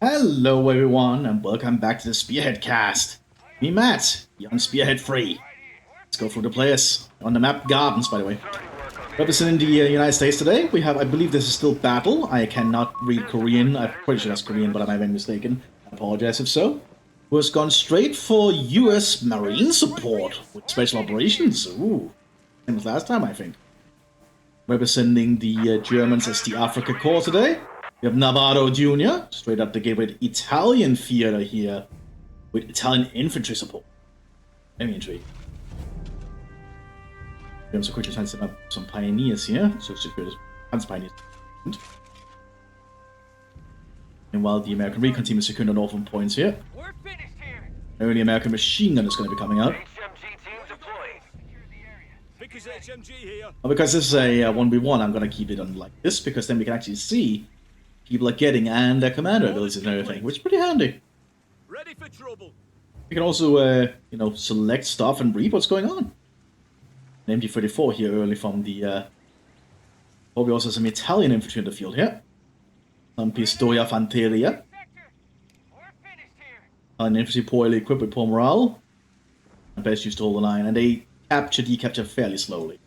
Hello everyone, and welcome back to the Spearhead cast. Me, Matt, young Spearhead free. Let's go through the players. On the map, Gardens, by the way. Representing the United States today, we have, I believe this is still Battle. I cannot read Korean. I'm pretty sure that's Korean, but I might be mistaken. I apologize if so. Who has gone straight for US Marine support with Special Operations. Ooh, same as last time, I think. Representing the Germans as the Africa Corps today. We have Navarro Jr., straight up the gate with Italian theater here, with Italian infantry support. Very intriguing. We have also quickly trying to set up some pioneers here, so secure this pioneers. And while the American recon team is securing the northern points here, we're finished here. early American machine gun is going to be coming out. Because this is a 1v1, I'm going to keep it on like this, because then we can actually see people are getting and their commander abilities and everything, which is pretty handy. Ready for trouble. You can also, select stuff and read what's going on. An MD-34 here early from the, probably also some Italian infantry in the field here. Some Pistoia Fanteria. An infantry poorly equipped with poor morale. And best used to hold the line, and they decapture fairly slowly.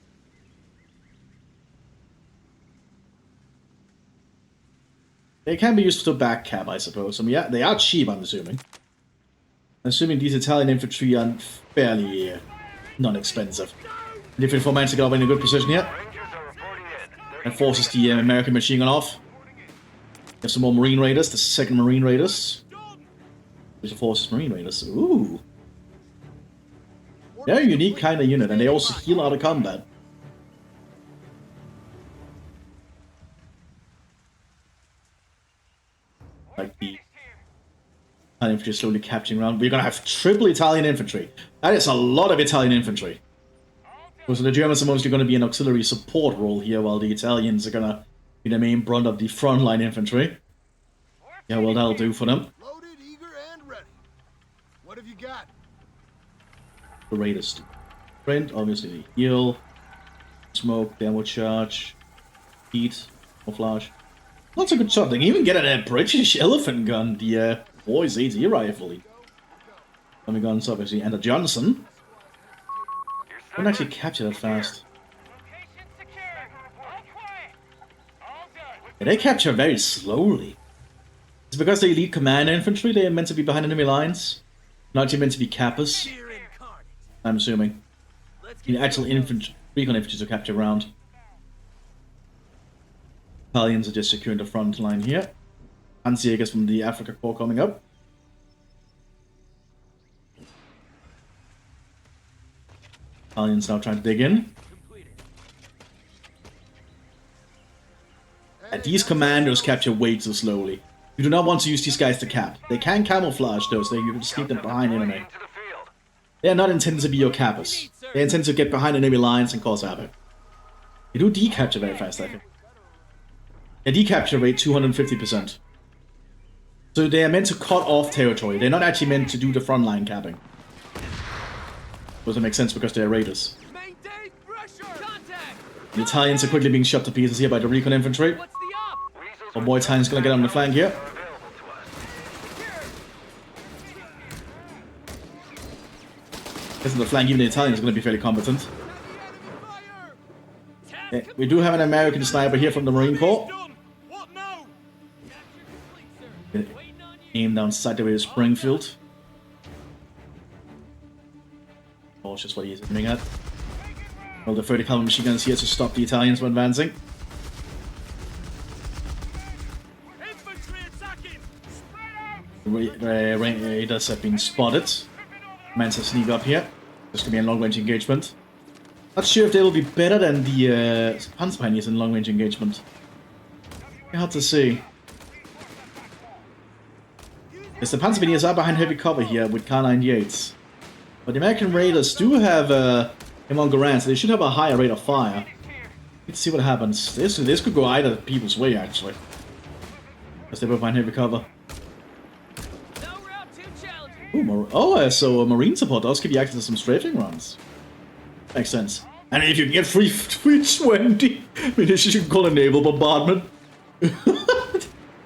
They can be used to back cab, I suppose. I mean, yeah, they are cheap, I'm assuming. These Italian infantry are fairly non-expensive. And if it manages to get up in a good position here, and forces the American machine gun off. There's some more Marine Raiders, the second Marine Raiders. Which forces Marine Raiders. Ooh. They're a unique kind of unit, and they also heal out of combat. Like the Italian infantry slowly capturing around. We're gonna have triple Italian infantry. That is a lot of Italian infantry. So the Germans are mostly gonna be an auxiliary support role here, while the Italians are gonna be the main brunt of the frontline infantry. Yeah, well, that'll do for them. Loaded, eager, and ready. What have you got? The Raiders do. Sprint, obviously, heal, smoke, downward charge, heat, camouflage. Lots of good stuff. They can even get a British elephant gun, the Boys AT rifle. Coming guns, obviously, and a Johnson. Don't actually capture that fast. Yeah, they capture very slowly. It's because they lead command infantry, they are meant to be behind enemy lines. Not actually meant to be cappers. I'm assuming. The actual infantry, recon infantry to capture round. Italians are just securing the front line here. Panzerjägers from the Africa Corps coming up. Italians now trying to dig in. And these commandos capture way too slowly. You do not want to use these guys to cap. They can camouflage though, so you can just keep them behind enemy. They are not intended to be your cappers. They intend to get behind enemy lines and cause havoc. They do decapture very fast, I think. Their decapture rate 250%. So they are meant to cut off territory. They're not actually meant to do the frontline capping. Doesn't make sense because they're raiders. The Italians are quickly being shot to pieces here by the recon infantry. One more Italian's gonna get on the flank here. Guessing the flank, even the Italian is gonna be fairly competent. Yeah, we do have an American sniper here from the Marine Corps. Aim down sight away to Springfield. Oh, it's just what he's aiming at. Well, the 30 caliber machine guns here to stop the Italians from advancing. Raiders have been spotted. Man's to sneak up here. There's gonna be a long-range engagement. Not sure if they will be better than the Panzer Pioneers in long-range engagement. Hard to see. Yes, the Panzer Pioneers are behind heavy cover here with Kar-98s. But the American Raiders do have him on Garand, so they should have a higher rate of fire. Let's see what happens. This could go either people's way, actually. Because they're behind heavy cover. Ooh, so Marine support does give you access to some strafing runs. Makes sense. And if you can get free 20, I mean, this you can call a naval bombardment.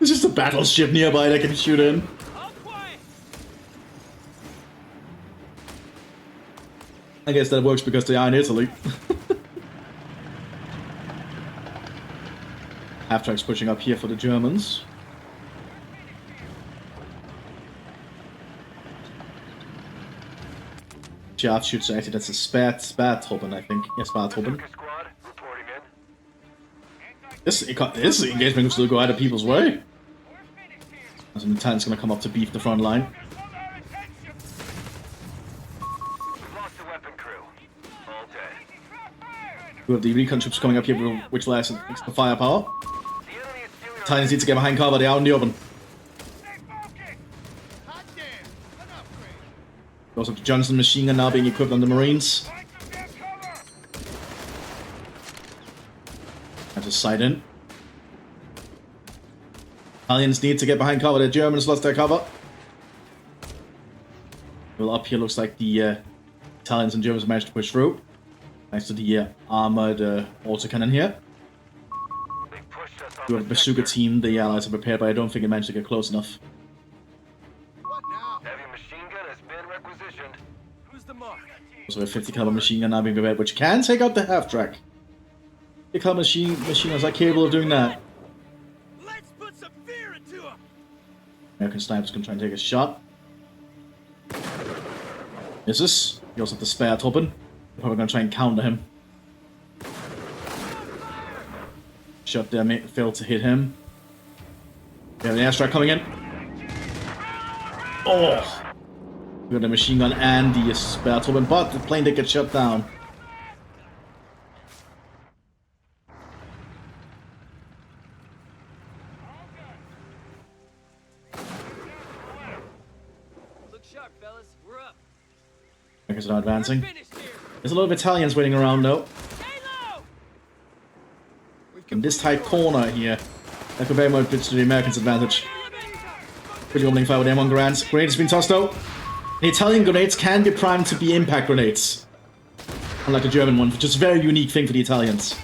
There's just a battleship nearby that can shoot in. All quiet. I guess that works because they are in Italy. Half-track's pushing up here for the Germans. Shaft shoots, actually that's a Spähtruppen, I think. Yeah, Spähtruppen. This engagement can still go out of people's way. Some Italians gonna come up to beef the front line. We have the recon troops coming up here, which will add some extra firepower. Italians need to get behind cover, they're out in the open. Also, the Johnson machine gun now being equipped on the Marines. That's a sight in. Italians need to get behind cover, the Germans lost their cover. Well, up here looks like the Italians and Germans managed to push through. Thanks to the armored autocannon here. We have a bazooka team the Allies are prepared, but I don't think it managed to get close enough. What now? Heavy machine gun has been requisitioned. Who's the mark? Also a 50 caliber machine gun now being prepared, which can take out the half-track. 50 caliber machine guns are capable of doing that. Let's put some fear into him. American snipers can try and take a shot. Misses. He also have the Spähtruppen. They're probably going to try and counter him. Shot there, failed to hit him. We have an airstrike coming in. Oh! We got the machine gun and the Spähtruppen, but the plane did get shut down. Look sharp, fellas. We're up. Americans are now advancing. Finished here. There's a lot of Italians waiting around though. Stay low. In this tight corner here, that could very much be to the Americans' advantage. Pretty opening fire with M1 grenades. Grenades have been tossed out. The Italian grenades can be primed to be impact grenades. Unlike the German one, which is a very unique thing for the Italians.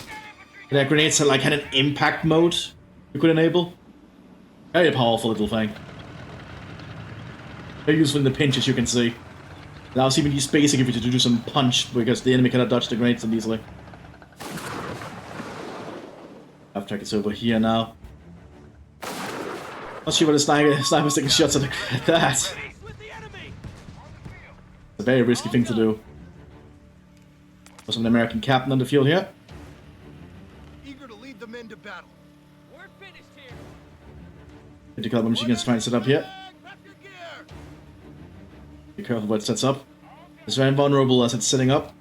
Their grenades had like had an impact mode you could enable. Very powerful little thing. Very useful in the pinch, as you can see. Allows even these basic infantry to do some punch because the enemy cannot dodge the grenades so easily. Half-track is over here now. Not sure what the sniper's taking shots at that. With the enemy. It's a very risky thing to do. There's an American captain on the field here. Eager to lead the men to battle. We're finished here. 50 caliber machine guns trying to set up here. Wrap your gear. Be careful what it sets up. It's very vulnerable as it's setting up.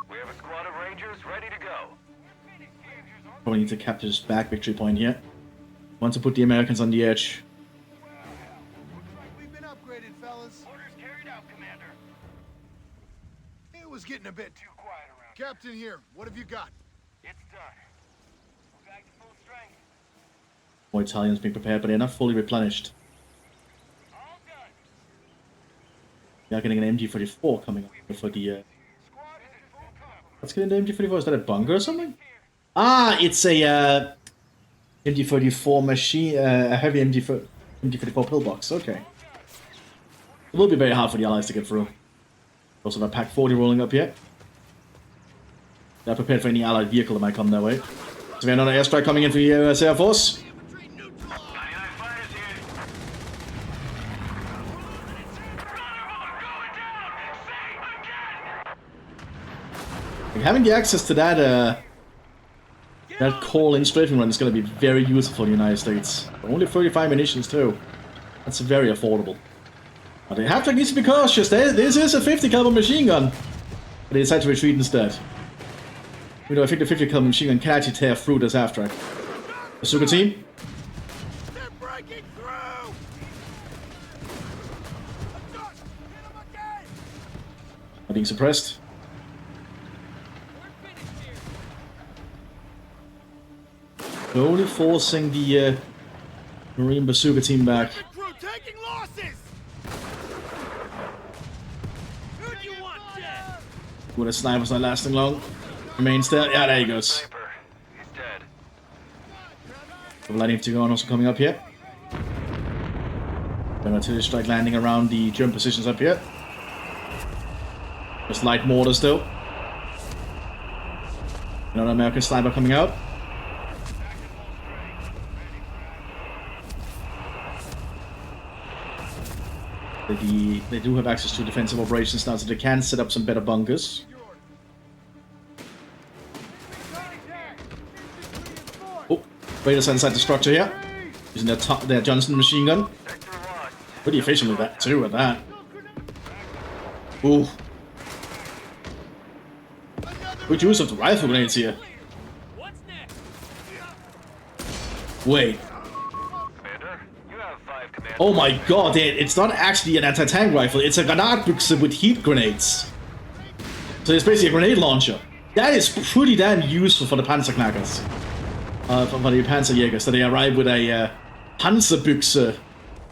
We have a squad of Rangers ready to go. Probably need to capture this back victory point here. Want to put the Americans on the edge. We've been upgraded, fellas. Orders carried out, Commander. It was getting a bit too quiet around. Captain here, what have you got? It's done. We're back to full strength. More Italians being prepared, but they're not fully replenished. All done. We are getting an MG44 coming up for the... Squad is in full cover. Let's get into MG44. Is that a bunker or something? Ah, it's a MG44 machine, a heavy MG44 pillbox. Okay. It will be very hard for the Allies to get through. Also have a Pack 40 rolling up here. They're prepared for any Allied vehicle that might come their way. So we have another airstrike coming in for the US Air Force. 99 fighters here. Going down. Say again. Having the access to that call-in strafing run is going to be very useful for the United States. Only 35 munitions too. That's very affordable. But they have to need to be cautious. This is a 50 caliber machine gun. But they decide to retreat instead. You know, I think the 50 caliber machine gun can actually tear through this half-track. Bazooka team. They're breaking through! Are being suppressed. We're finished here. Slowly forcing the Marine bazooka team back. Crew taking losses! Who do you want dead? Well, the sniper's not lasting long. Remains there. Yeah, there he goes. Sniper. He's dead. The Lightning to go on also coming up here. Then artillery strike landing around the German positions up here. Just light mortars though. Another American sniper coming out. They do have access to defensive operations now, so they can set up some better bunkers. Oh, Raiders inside the structure here. Using their Johnson machine gun. Pretty efficient with that, too, with that. Ooh. Good use of the rifle grenades here. What's next? Wait. Commander, you have 5 command. Oh my god, it's not actually an anti-tank rifle, it's a Granatbüchse with heat grenades. So it's basically a grenade launcher. That is pretty damn useful for the Panzerknackers. For the Panzerjäger, so they arrive with a Panzerbüchse,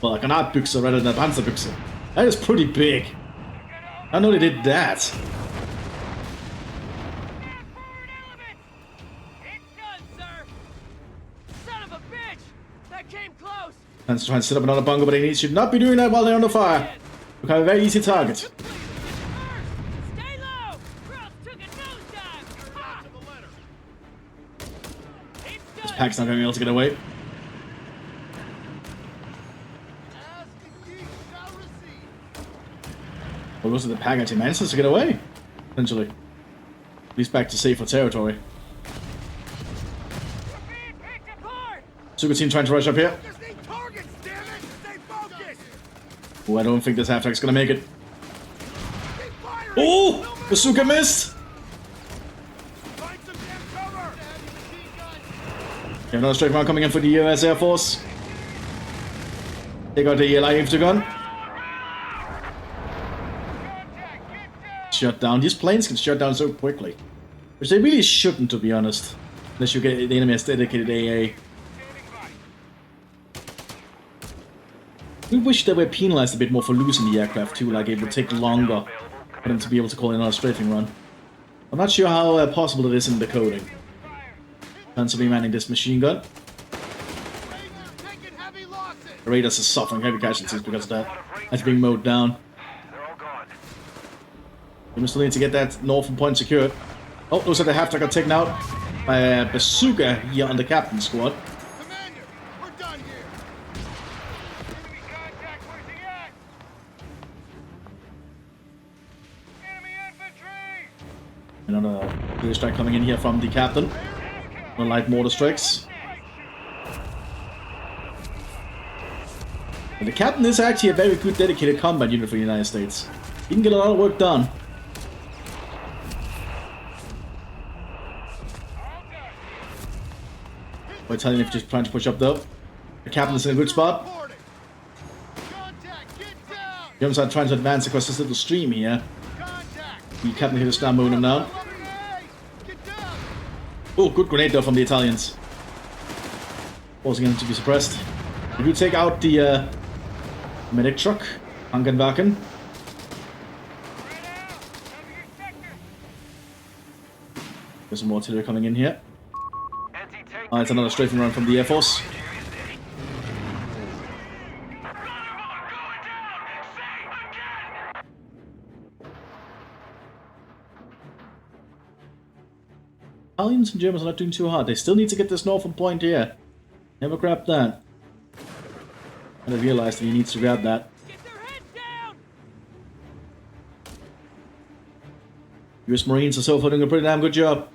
well, a Granatbüchse rather than a Panzerbüchse. That is pretty big. I know they did that. It's done, sir. Son of a bitch! That came close. Plans to try and set up another bunker, but they should not be doing that while they're under fire. Look a very easy target. Stay low. Krauts took a nosedive. Ha! It's This done. pack's not going to be able to get away. Well, most of the pack actually manages to get away, essentially. At least back to safer territory. Being picked apart. Suga team trying to rush up here. Just need targets, damn it! Stay focused! Oh, I don't think this half-track's gonna make it. Keep firing! Oh! Bazooka missed! Find some damn cover! Yeah, another straight round coming in for the US Air Force. They got the light infantry gun. Shut down. These planes can shut down so quickly. Which they really shouldn't, to be honest. Unless you get the enemy has dedicated AA. We wish they were penalized a bit more for losing the aircraft too, like it would take longer for them to be able to call in another strafing run. I'm not sure how possible it is in the coding. Plans to be manning this machine gun. Taking heavy losses! The Raiders are suffering heavy casualties because of that. That's being mowed down. They're all gone. We still need to get that northern point secured. Oh, looks like the half-track got taken out by a bazooka here on the captain's squad. Commander, we're done here! Enemy contact, where's he at? Enemy infantry! Another clear strike coming in here from the captain. On light mortar strikes. And the captain is actually a very good dedicated combat unit for the United States. He can get a lot of work done. Italian if just trying to push up though. The captain is in a good spot. Contact, get down! Germans are trying to advance across this little stream here. Contact! The captain here is now moving them down. Get down! Oh, good grenade though from the Italians. Forcing him to be suppressed. Did you take out the medic truck? Angenwagen. There's some more artillery coming in here. Anti-tank. It's another strafing run from the Air Force. Italians and Germans are not doing too hard. They still need to get this northern point here. Never grabbed that. And I realized that he needs to grab that. Get their heads down. US Marines are so far doing a pretty damn good job.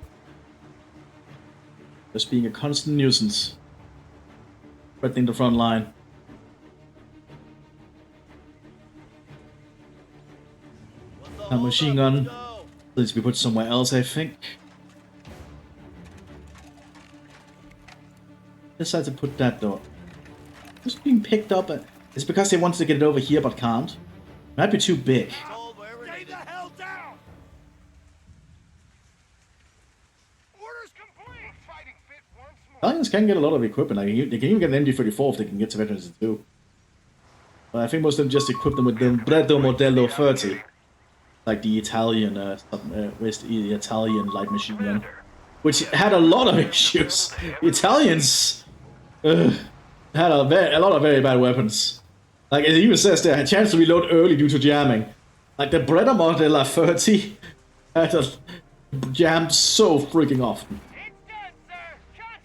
Just being a constant nuisance. Threatening the front line. A machine gun needs to be put somewhere else, I think. Decide to put that though. Just being picked up. It's because they wanted to get it over here but can't. Might be too big. Stay the hell down! Orders complete! Fighting fit once more! Italians can get a lot of equipment. Like, they can even get an MD-34 if they can get to Veterans 2. But I think most of them just equip them with the Breddo Modello 30. Like the Italian, the Italian light machine gun. Which had a lot of issues. The Italians had a lot of very bad weapons. Like it even says there, had chance to reload early due to jamming. Like the Breda Modella 30 had to jam so freaking often.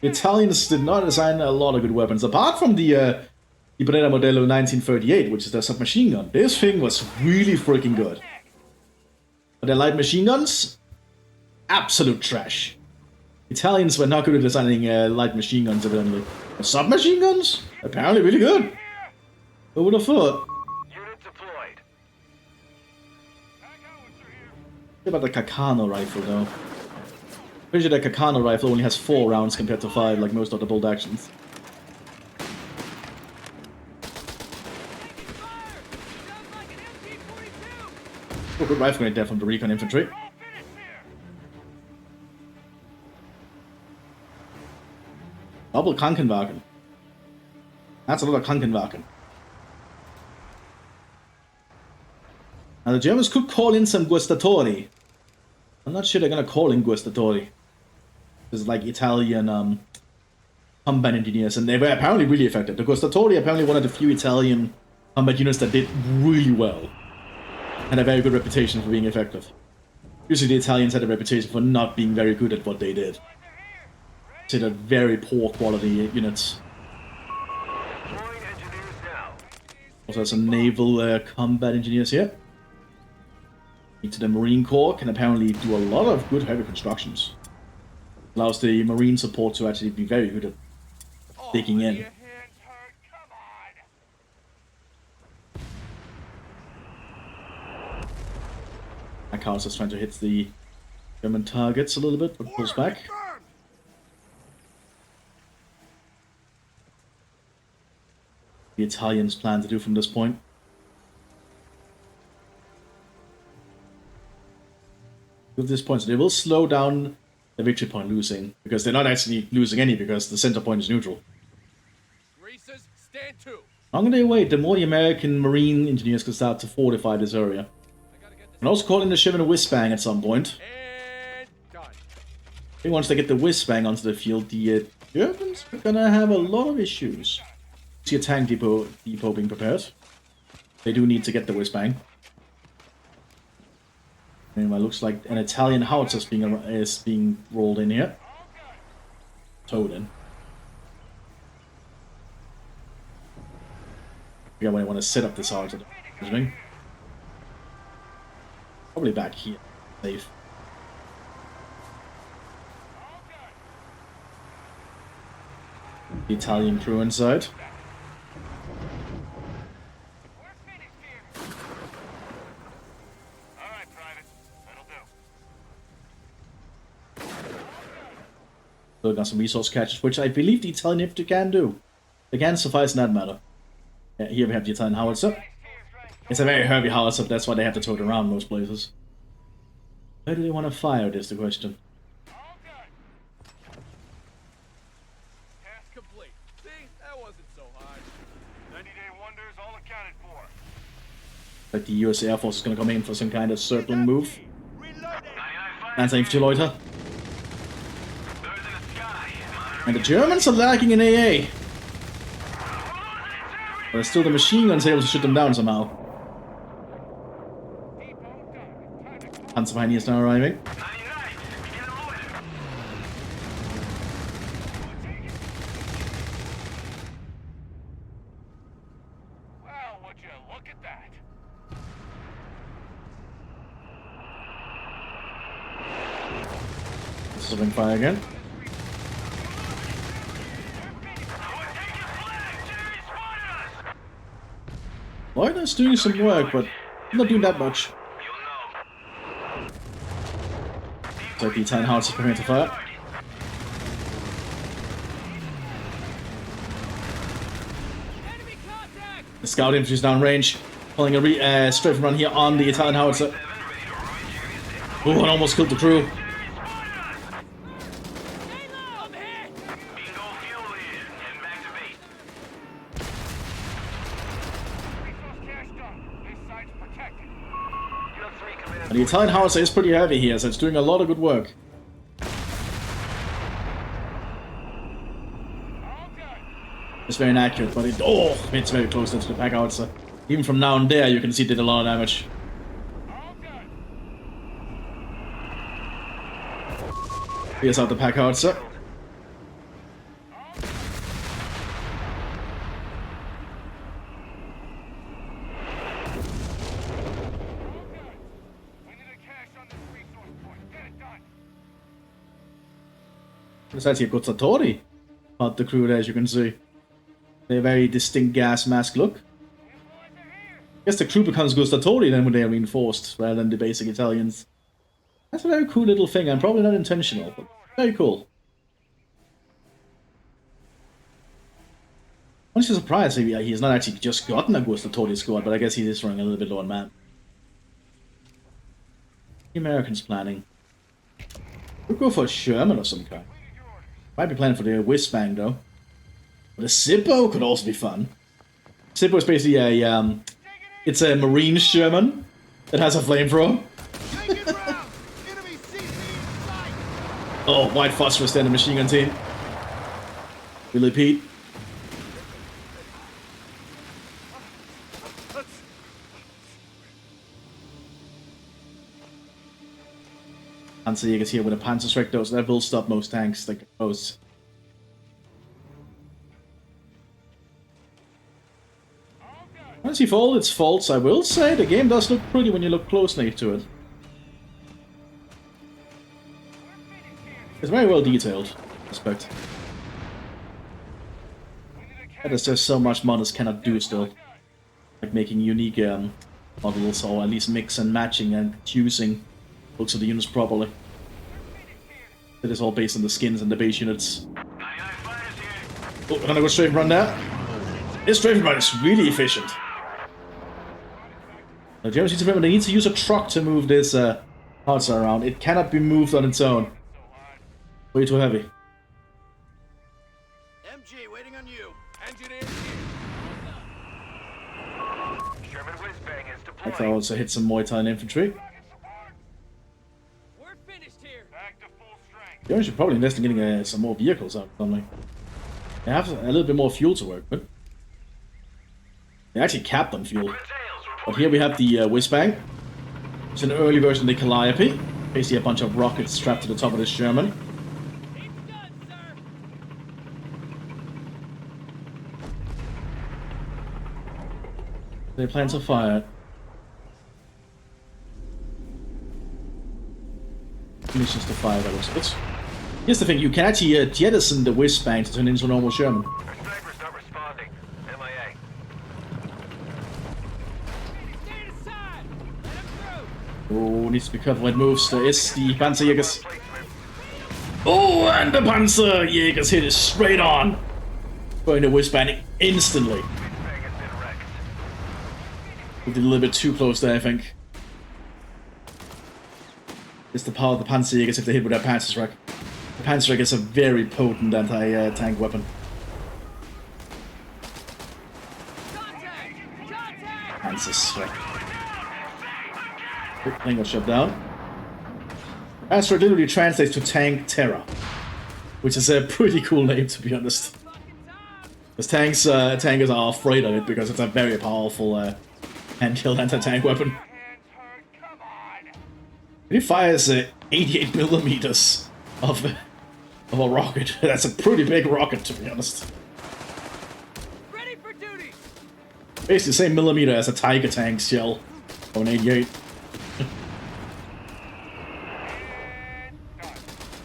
The Italians did not design a lot of good weapons, apart from the Breda Modello 1938, which is the submachine gun. This thing was really freaking good. But the light machine guns, absolute trash. Italians were not good at designing light machine guns, evidently. But submachine guns, apparently really good. Who would have thought? Unit deployed. What about the Kakano rifle, though? Pretty sure the Kakano rifle only has 4 rounds compared to 5, like most of the bolt actions. Oh, good rifle grenade there from the recon infantry. Double Krankenwagen. That's a lot of Krankenwagen. Now the Germans could call in some gustatori. I'm not sure they're gonna call in gustatori. It's like Italian combat engineers, and they were apparently really effective. The gustatori apparently one of the few Italian combat units that did really well. Had a very good reputation for being effective. Usually the Italians had a reputation for not being very good at what they did. Considered very poor quality units. Deploying engineers now. Also has some naval combat engineers here. To the Marine Corps can apparently do a lot of good heavy constructions. Allows the Marine support to actually be very good at digging in. Your hands hurt. Come on. Mattcasting is trying to hit the German targets a little bit, but pulls back. Confirmed. The Italians plan to do from this point. With this point, so they will slow down the victory point losing, because they're not actually losing any, because the center point is neutral. Greasers, stand to. How long they wait, the more the American Marine engineers can start to fortify this area. And also call in the Shiv and a Whiz-Bang at some point. And done. I think once they get the Whiz-Bang onto the field, the Germans are gonna have a lot of issues. See a tank depot being prepared. They do need to get the Whiz-Bang. Anyway, looks like an Italian howitzer is being rolled in here. Towed in. Yeah, when I want to set up this howitzer. Probably back here. Safe. The Italian crew inside. So got some resource catches, which I believe the Italian infantry can do. They can suffice in that matter. Yeah, here we have the Italian howitzer. It's a very heavy howitzer, that's why they have to tow it around most places. Where do they want to fire, is the question. Task complete. See, that wasn't so hard. 90-day wonders all accounted for. Like the US Air Force is going to come in for some kind of circling move. Reloading. Anti-infantry loiter. And the Germans are lacking in AA. But still the machine guns able to shoot them down somehow. Panzer is now arriving. Well, would you look at that? Slipping fire again. Loiter's doing some work, but not doing that much. So the Italian howitzer preparing to fire. Enemy contact! The scout infantry is downrange, pulling a strafe run here on the Italian howitzer. Oh, and almost killed the crew. I'm hit! Bingo fuel in and back to base. Resource cache done. This site's protected. You have 3 command. And the Italian howitzer is pretty heavy here, so it's doing a lot of good work. All good. It's very inaccurate, but it's very close into the pack out, so even from now and there you can see it did a lot of damage. Here's out the pack out, sir. There's actually a Gozzatori out the crew there, as you can see. They're a very distinct gas mask look. I guess the crew becomes Gozzatori then when they are reinforced, rather than the basic Italians. That's a very cool little thing, and probably not intentional, but very cool. I'm just surprised he's not actually just gotten a Gozzatori squad, but I guess he is running a little bit low on map. The Americans planning. We'll go for a Sherman of some kind. Might be planning for the Whiz-Bang though. But a Zippo could also be fun. Zippo is basically a it's a Marine Sherman that has a flamethrower. Oh, white phosphorus there in the machine gun team. Really, Pete? Panzerjägers here with a Panzerschreck, though, so that will stop most tanks like most. Honestly, for all its faults, I will say the game does look pretty when you look closely to it. It's very well detailed, I respect. That is just so much Mthis cannot do still. Like making unique models, or at least mix and matching and using looks of the units properly. It is all based on the skins and the base units. Oh, we're gonna go straight run there. This straight run is really efficient. The Germans need to remember they need to use a truck to move this howitzer around. It cannot be moved on its own. Way too heavy. MG, waiting on you. Engineer Sherman Whiz-Bang is I deployed. can also hit some more Italian infantry. We're finished here. back to full strength. The Germans should probably invest in getting some more vehicles out of something. They have a little bit more fuel to work with. They actually capped on fuel. But here we have the Whiz-Bang. It's an early version of the Calliope. Basically a bunch of rockets strapped to the top of this Sherman. It's done, sir. They plan to fire it. Missions to fire that was it. Here's the thing, you can actually jettison the Whiz-Bang to turn into a normal Sherman. Our sniper's not responding. MIA. Stand aside. Let him through. Oh, needs to be careful when it moves. There is the Panzerjägers. Oh, and the Panzerjägers hit it straight on. Going to Whiz-Bang instantly. Whiz-Bang has been wrecked. We did a little bit too close there, I think. It's the power of the Panzerjägers if they hit with their Panzerschreck. The Panzerschreck is a very potent anti-tank weapon. Contact. Contact. Panzerschreck. Oh, plane got shut down. Panzerschreck literally translates to Tank Terror, which is a pretty cool name, to be honest. Because tankers are afraid of it because it's a very powerful handheld anti-tank weapon. He fires 88 millimeters of a rocket. That's a pretty big rocket, to be honest. Ready for duty. Basically the same millimeter as a Tiger tank shell or an 88.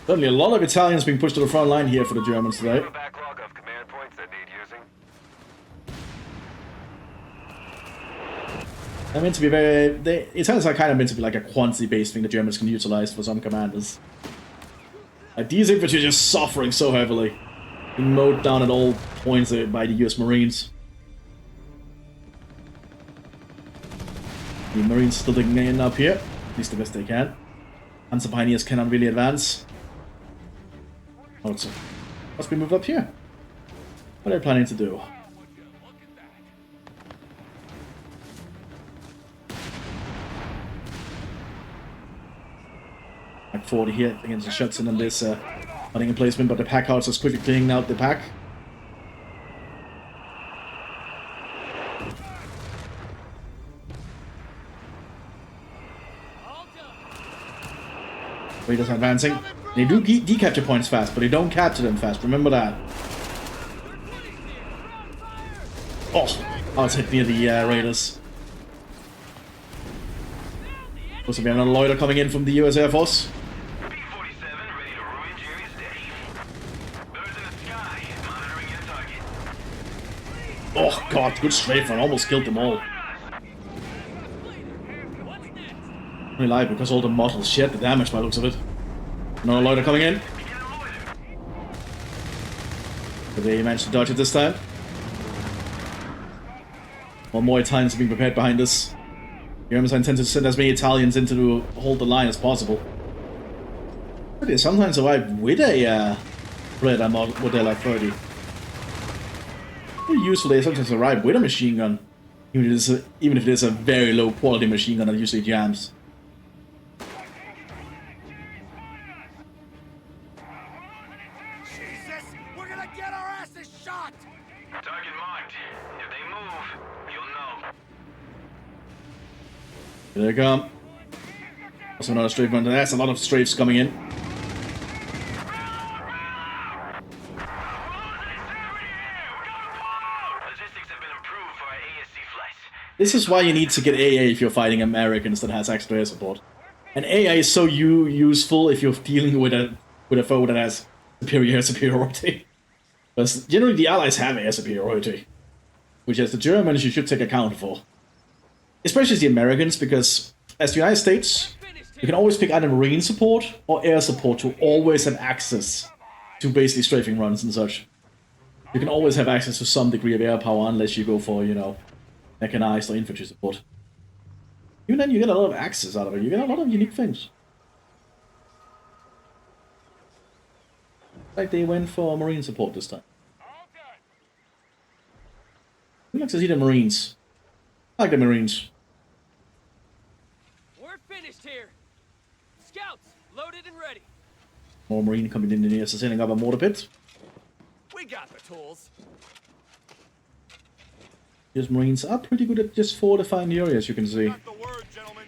Certainly a lot of Italians being pushed to the front line here for the Germans today. A backlog of command points that need using. They're meant to be very... Italians are kind of meant to be like a quantity-based thing the Germans can utilize for some commanders. Like, these infantry are just suffering so heavily. Being mowed down at all points by the US Marines. The Marines still digging in up here. At least the best they can. Panzer Pioneers cannot really advance. Oh, so must be moved up here. What are they planning to do? Like 40 here against the Schutzen on this cutting emplacement, but the pack house is quickly cleaning out the pack. Raiders are advancing. They do decapture points fast, but they don't capture them fast. Remember that. Oh, I was hit near the Raiders. Looks like we have another loiter coming in from the US Air Force. B-47 ready to ruin Jerry's day. Birds in the sky, monitoring your target. Oh god, good strafe run. Almost killed them all. Only live because all the models shed the damage by the looks of it. Another loiter coming in. But they managed to dodge it this time. One more Italians are being prepared behind us. Germans intend to send as many Italians in to hold the line as possible. But they sometimes arrive with a Predator model with their like 30. Very useful, they sometimes arrive with a machine gun. Even if it is a very low quality machine gun that usually jams. Jesus, we're gonna get our asses shot! Target marked. If they move, you'll know. Here they come. Also another strafe run. That's a lot of strafes coming in. Logistics have been improved for our ASC flights. This is why you need to get AA if you're fighting Americans that has extra air support. And AA is so useful if you're dealing with a foe that has superior superiority. Because generally the Allies have air superiority, which as the Germans you should take account for. Especially the Americans, because as the United States, you can always pick either marine support or air support to always have access to basically strafing runs and such. You can always have access to some degree of air power unless you go for, you know, mechanized or infantry support. Even then you get a lot of access out of it, you get a lot of unique things. Like they went for marine support this time. Who likes to see the Marines? I like the Marines. We're finished here. Scouts, loaded and ready. More Marine coming in here, so setting up a mortar pit. We got the tools. These Marines are pretty good at just fortifying the area, as you can see. Got the word, gentlemen.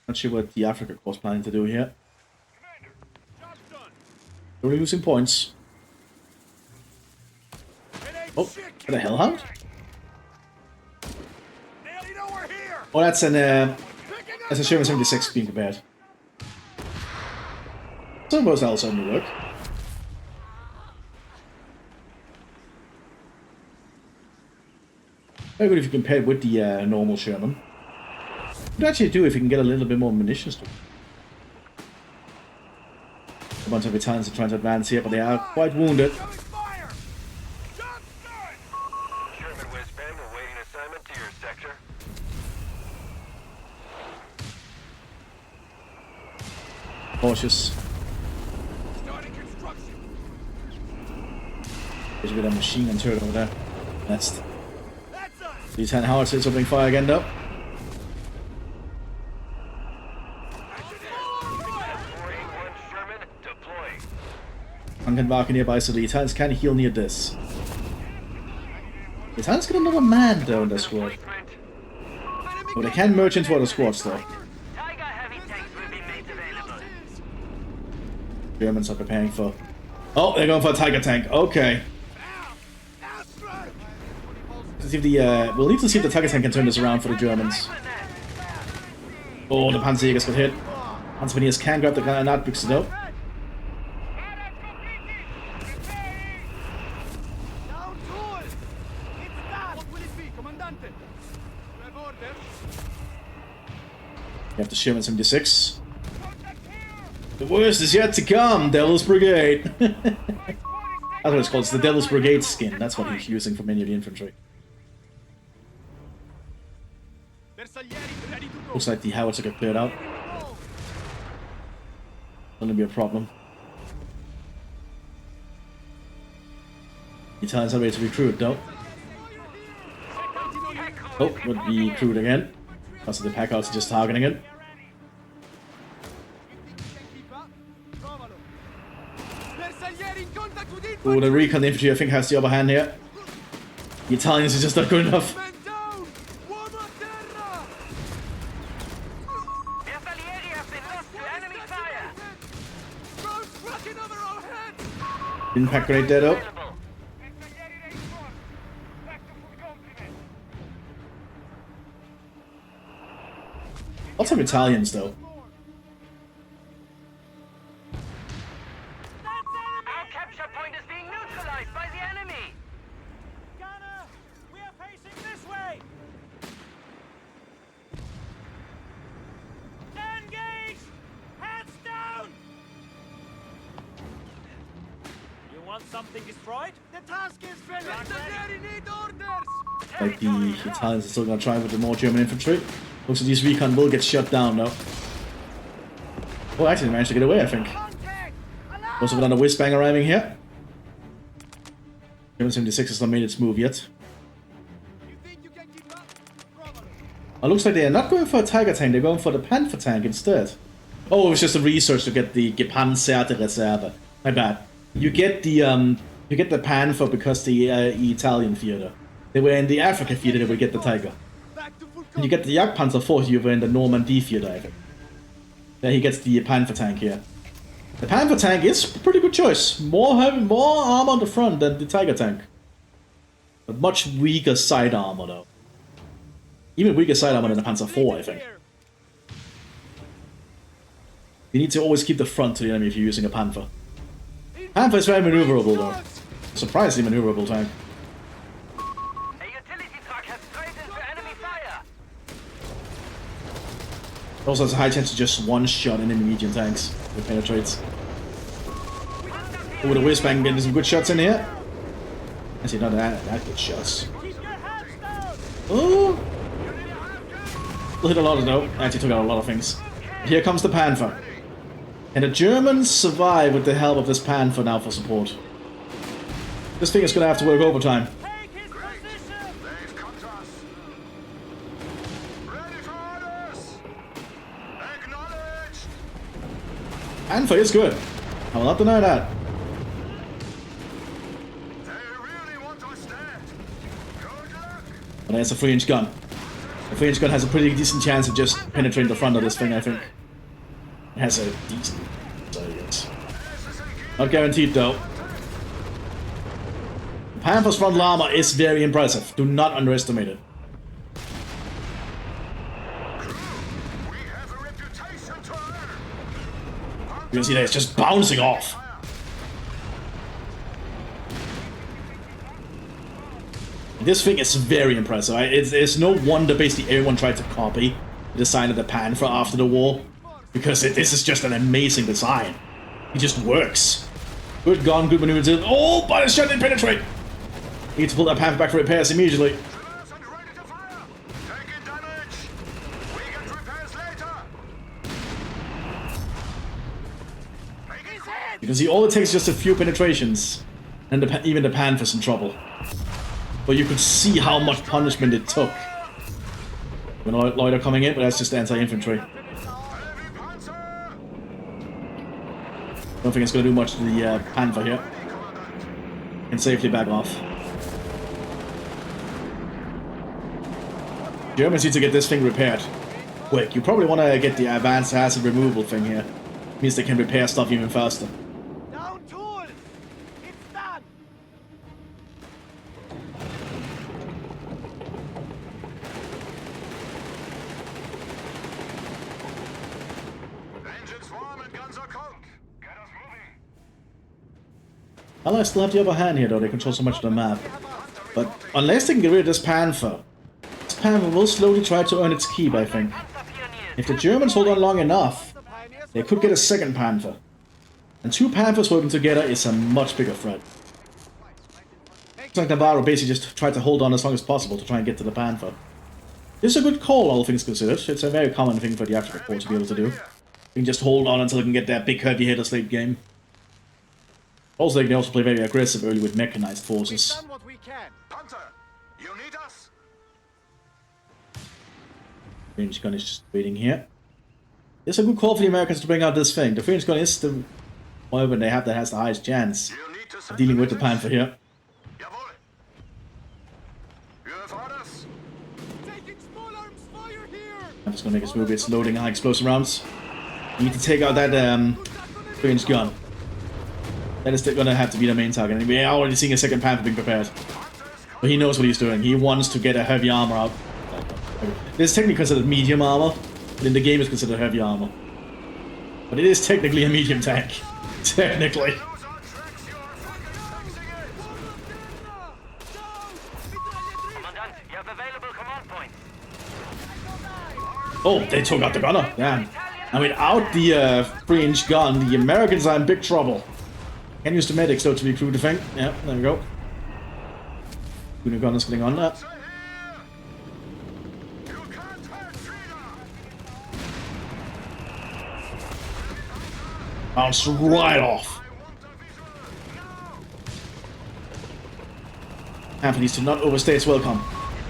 Not sure what the Africa Corps planning to do here. Commander, job's done. They're losing points. It ain't Oh, shit, what the hellhound? They know we're here. Oh, that's an Picking up that's a Sherman 76 being prepared. Some of those that'll certainly work. Very good if you compare it with the normal Sherman. Would actually do if you can get a little bit more munitions to it. A bunch of Italians are trying to advance here, but they are quite wounded. Showing fire. Job's done. Sherman West Bend awaiting assignment to your sector. Cautious. Starting construction. There's a bit of machine gun turret over there. That's That's us. the 10 howitzers opening fire again though. 481 Sherman deploying. Krankenwagen nearby, so the Italians can heal near this. The Italians get another man though in their squad. Oh, they can merge into other squads though. Tiger heavy tanks will be made available. Germans are preparing for... Oh, they're going for a Tiger tank. Okay. Let's see if the, we'll need to see if the Tiger tank can turn this around for the Germans. Oh, the Panzerjägers got hit. Panzerjägers can grab the Granatbüchse though. Down tools. It's that. What will it be, Commandante? You have orders. We have the Sherman 76. The worst is yet to come, Devil's Brigade. That's what it's called. It's the Devil's Brigade skin. That's what he's using for many of the infantry. Bersaglieri ready to go. Looks like the howitzer got cleared out. Gonna be a problem. The Italians are ready to recruit though. Oh, would be recruit again. Also the packouts are just targeting it. Bersaglieri in contact with Oh, infantry. the recon infantry I think has the upper hand here. The Italians are just not good enough. Men down. Uomo a terra. Impact grenade there though. Lots of Italians though. Our capture point is being neutralized by the enemy. Gunner, we are facing this way. Engage! Hands down! You want something destroyed? The task is finished. Need orders. Like the Italians are still gonna try with the more German infantry. Looks like these recon will get shut down though. Oh, actually they managed to get away, I think. Also with another whiz-bang arriving here. German 76 has not made its move yet. It looks like they are not going for a Tiger tank, they're going for the Panther tank instead. Oh, it was just a research to get the Gepanzerte Reserve. My bad. You get the Panther because the Italian theater. They were in the Africa theater, they would get the Tiger. And you get the Jagdpanzer 40 over in the Normandy theater, I think. There he gets the Panther tank here. The Panther tank is a pretty good choice. More armor on the front than the Tiger tank. But much weaker side armor though. Even weaker side armor than the Panzer 4, I think. You need to always keep the front to the enemy if you're using a Panther. Panther is very maneuverable though. Surprisingly maneuverable tank. Also has a high chance to just one-shot enemy medium tanks if it penetrates. Oh, with a whiz-bang getting some good shots in here. Actually, not that good shots. Oh! We'll hit a lot of no. Actually took out a lot of things. Here comes the Panther. And the Germans survive with the help of this Panther now for support. This thing is gonna have to work overtime. Panther is good. I will not deny that. But there's a 3-inch gun. The 3-inch gun has a pretty decent chance of just penetrating the front of this thing, I think. It has a decent... so yes. Not guaranteed though. The Panther's frontal armor is very impressive. Do not underestimate it. You can see that it's just bouncing off. This thing is very impressive. It's no wonder basically everyone tried to copy the design of the Panther after the war. Because this is just an amazing design. It just works. Good gun, good maneuver. Oh, but it's shot didn't penetrate. You need to pull that Panther back for repairs immediately. You can see all it takes is just a few penetrations, and even the Panther's in trouble. But you could see how much punishment it took. When Lloyd are coming in, but that's just anti-infantry. I don't think it's going to do much to the Panther here. Can safely back off. Germans need to get this thing repaired. Quick, you probably want to get the advanced acid removal thing here. Means they can repair stuff even faster. Down tool! It's done! Engines warm and guns are cold. Get us moving. Allies still have the upper hand here though, they control so much of the map. But unless they can get rid of this Panther will slowly try to earn its keep, I think. If the Germans hold on long enough, they could get a second Panther. And 2 Panthers working together is a much bigger threat. Looks like Navarro basically just tried to hold on as long as possible to try and get to the Panther. This is a good call, all things considered. It's a very common thing for the Africa Corps to be able to do. You can just hold on until they can get that big heavy hitters late game. Also, they can also play very aggressive early with mechanized forces. We've done what we can. Panther, you need us? Range gun is just waiting here. It's a good call for the Americans to bring out this thing. The French gun is the weapon they have that has the highest chance of dealing with the Panther here. Jawohl. You have orders? Taking small arms fire here! Panther's gonna make his move. It's loading high explosive rounds. You need to take out that range gun. That is going to have to be the main target. And we're already seeing a second Panther being prepared. But he knows what he's doing. He wants to get a heavy armor out. This is technically considered medium armor, but in the game it's considered heavy armor. But it is technically a medium tank. Technically. Commandant, you have available command points. Oh, they took out the gunner. Damn. And without the 3-inch gun, the Americans are in big trouble. Can use the medics though to recruit the thing. Yeah, there we go. Good gun is getting on that. Bounced right off. Panther needs to not overstay its welcome.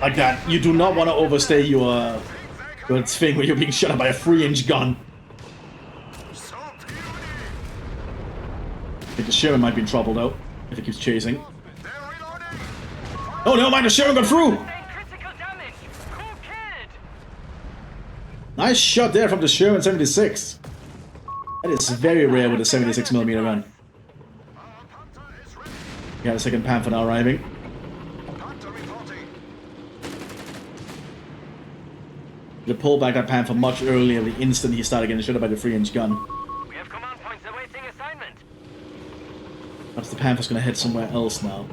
Like that. You do not want to overstay your thing where you're being shot at by a 3-inch gun. I think the Sherman might be in trouble though, if it keeps chasing. Oh, never mind, the Sherman got through! Critical damage. Cool kid. Nice shot there from the Sherman 76. That is very rare with a 76mm gun. We got a second Panther now arriving. To pull back that Panther much earlier the instant he started getting shot by the 3-inch gun. We have command points awaiting assignment. Perhaps the Panther's gonna head somewhere else now.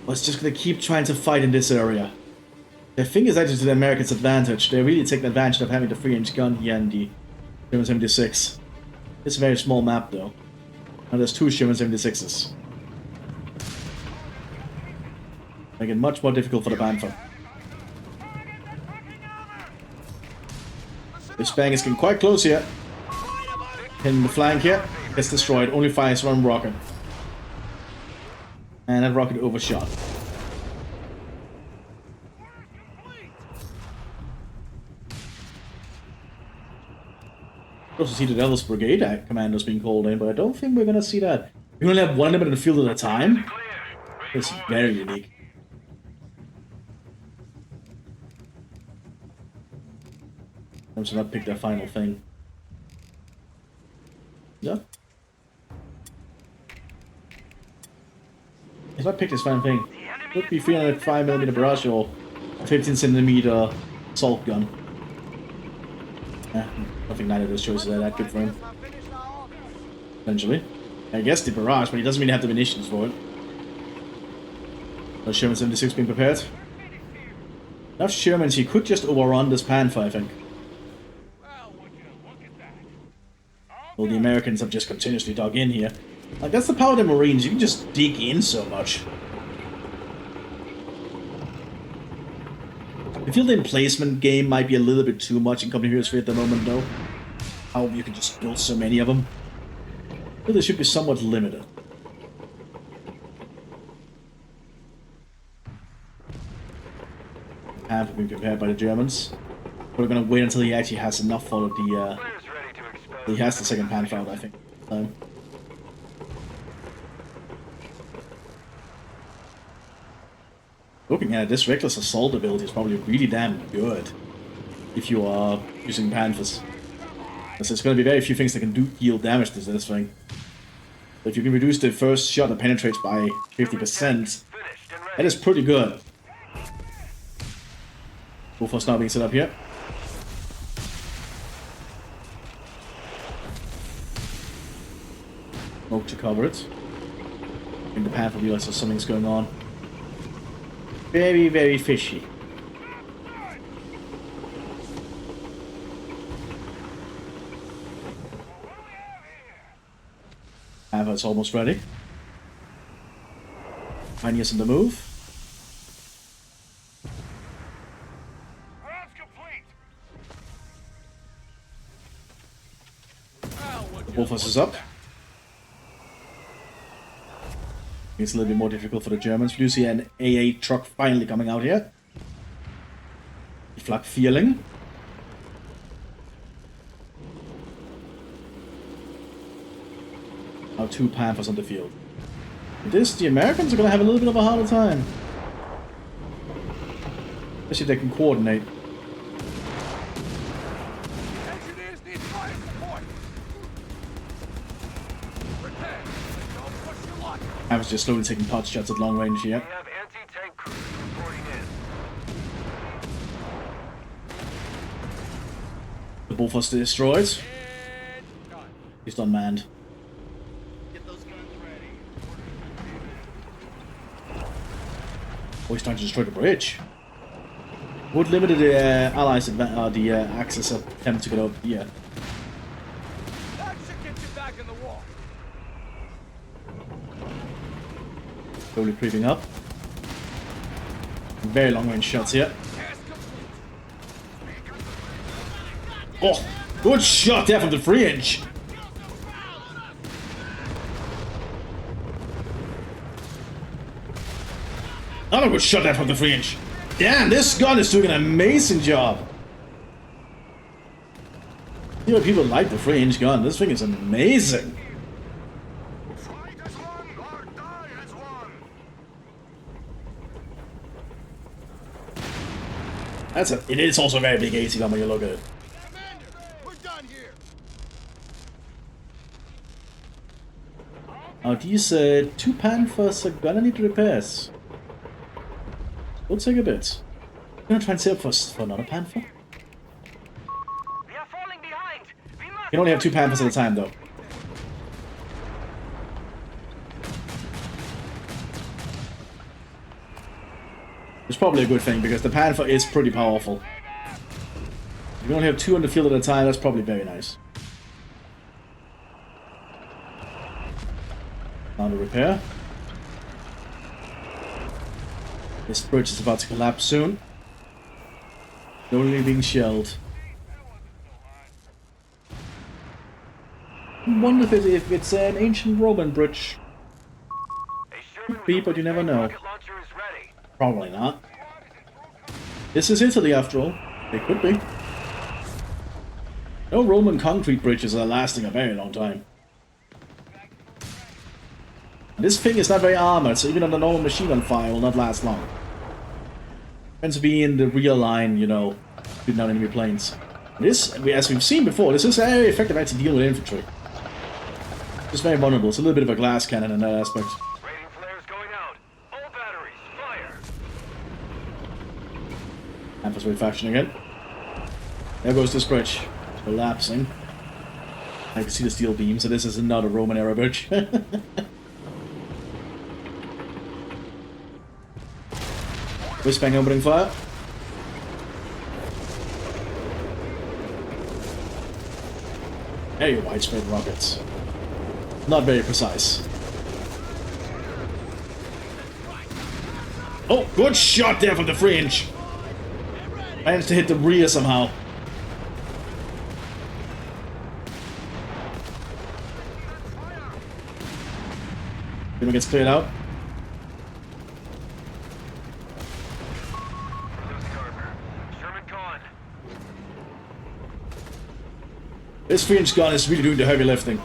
Or it's just gonna keep trying to fight in this area. The thing is actually to the Americans' advantage. They're really taking advantage of having the 3-inch gun here and the Sherman 76. It's a very small map though. Now there's 2 Sherman 76s. Make it much more difficult for the Panther. This bang is getting quite close here. Hitting the flank here. Gets destroyed. Only fires one rocket. And that rocket overshot. Also see the Devil's Brigade commandos being called in, but I don't think we're gonna see that. We only have one of them in the field at a time. It's very unique. I'm just not pick their final thing. Yeah. If I pick this final thing, it would be 305mm barrage or 15cm assault gun. Yeah, I think neither of those choices are that good for him. Essentially. I guess the barrage, but he doesn't really have the munitions for it. So Sherman 76 being prepared. Enough Shermans, he could just overrun this Panther, I think. Well, the Americans have just continuously dug in here. Like, that's the power of the Marines, you can just dig in so much. I feel the emplacement game might be a little bit too much in Company Heroes 3 at the moment, though. How you can just build so many of them. I feel they should be somewhat limited. Have been prepared by the Germans. We're gonna wait until he actually has enough for the, he has the second Panther out, I think. Looking at it, this reckless assault ability is probably really damn good if you are using Panthers. Because there's going to be very few things that can deal damage to this thing. But if you can reduce the first shot that penetrates by 50%, that is pretty good. Bullforce now being set up here. Smoke to cover it. I think the Panther realizes something's going on. Very, very fishy. Panther's almost ready. Pioneers in the move. The Bullforce is up. It's a little bit more difficult for the Germans. We do see an AA truck finally coming out here. The Flak feeling. Now 2 Panthers on the field. With this, the Americans are going to have a little bit of a harder time. Especially if they can coordinate. I was just slowly taking pot shots at long range here. We have anti-tank crews reporting in. The Bullfuster destroyed. He's unmanned. Get those guns ready. Oh, he's trying to destroy the bridge. Would limit the allies' the Axis attempt to get up here. That should get you back in the wall. Slowly creeping up. Very long range shots here. Oh, good shot there from the 3-inch. Another good shot there from the 3-inch. Damn, this gun is doing an amazing job. You know, people like the 3-inch gun. This thing is amazing. Fight as one or die as one. It is also a very big AT gun when you look at it. Commander, we're done here. Now these 2 Panthers are gonna need repairs. Will take a bit. I'm gonna try and save up for another Panther. We are falling behind. We must. You can only have 2 Panthers at a time though. It's probably a good thing because the Panther is pretty powerful. If you only have 2 on the field at a time, that's probably very nice. Now the repair. This bridge is about to collapse soon. Slowly being shelled. I wonder if it's an ancient Roman bridge. Could be, but you never know. Rocket launcher is ready. Probably not. This is Italy after all. It could be. No Roman concrete bridges are lasting a very long time. This thing is not very armored, so even on the normal machine gun fire will not last long. Tends to be in the rear line, you know, shooting down enemy planes. This, as we've seen before, this is very effective at to deal with infantry. It's very vulnerable. It's a little bit of a glass cannon in that aspect. Rating flares going out. All batteries, fire. Panthers refaction again. There goes this bridge. Collapsing. I can see the steel beam, so this is not a Roman era bridge. Whispang opening fire. Very widespread rockets. Not very precise. Oh, good shot there from the 3-inch. Managed to hit the rear somehow. Then it gets cleared out. This 3-inch gun is really doing the heavy lifting.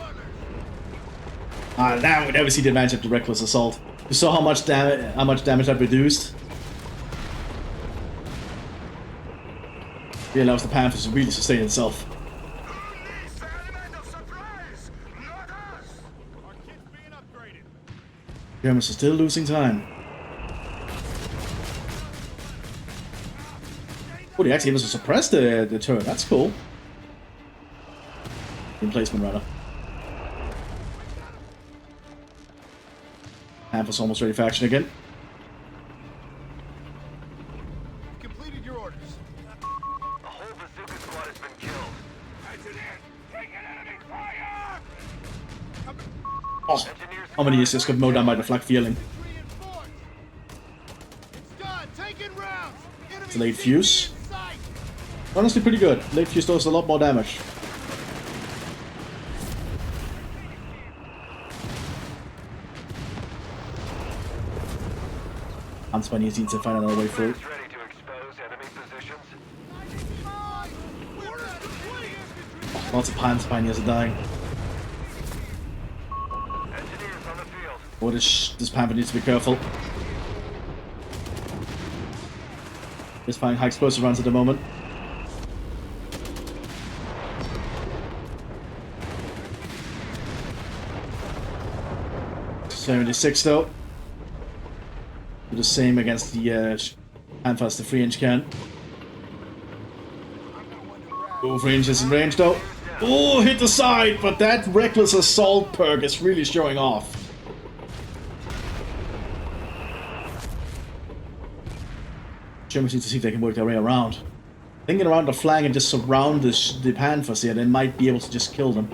Now we never see the advantage of the reckless assault. You saw how much damage that reduced. It allows the Panthers to really sustain itself. Unleash the element of surprise, not us. Our kit's being upgraded. Germans are still losing time. Oh, they actually able to suppress the turret. That's cool. Emplacement, rather. Panthers almost ready for action again. Completed your orders. A whole bazooka squad has been killed. Engineers, take an enemy fire! Oh, how many is this got mowed down by the flak feeling? Reinforced. It's done. Taking rounds. Enemy It's a late CP fuse. in sight. Honestly, pretty good. Late fuse does a lot more damage. Huntsman needs to find another way through. Flares ready to expose enemy positions. We're at the Lots of Pioneers are dying. Engineers on the field. Oh, this Panther needs to be careful. Just firing high explosive rounds at the moment. 76 though. Do the same against the Panthers, the 3-inch can. Oh, 3 inches in range though. Oh, hit the side, but that reckless assault perk is really showing off. Germans need to see if they can work their way around. Thinking around the flank and just surround the Panthers here, they might be able to just kill them.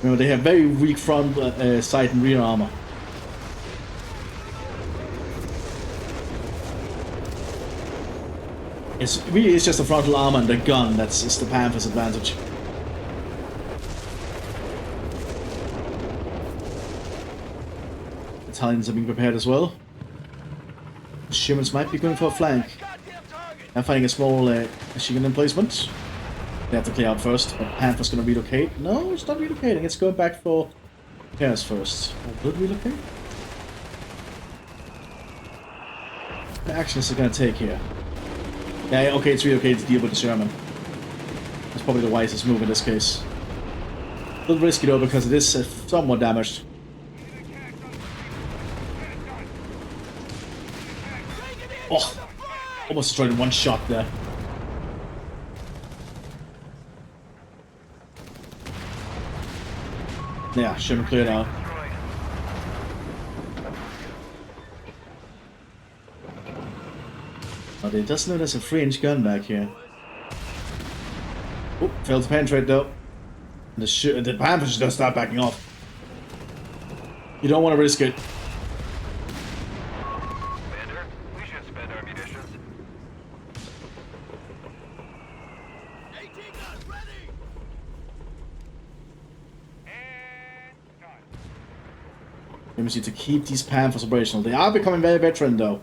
Remember, they have very weak front, side and rear armor. It's just the frontal armor and the gun that's the Panthers' advantage. Italians are being prepared as well. The Shermans might be going for a flank. I'm finding a small machine gun emplacement. They have to clear out first, but Panther's gonna relocate. No, it's not relocating, it's going back for repairs first. Will it relocate? What action is it gonna take here? Yeah, okay, it's relocated to deal with the Sherman. That's probably the wisest move in this case. A little risky though, because it is somewhat damaged. Oh, almost destroyed in one shot there. Yeah, Sherman clear now. But it does know there's a 3-inch gun back here. Oh, failed to penetrate though. The Panther's just gonna start backing off. You don't want to risk it. Commander, we should spend our munitions. 18 guns ready! And done. We must need to keep these Panthers operational. They are becoming very veteran though.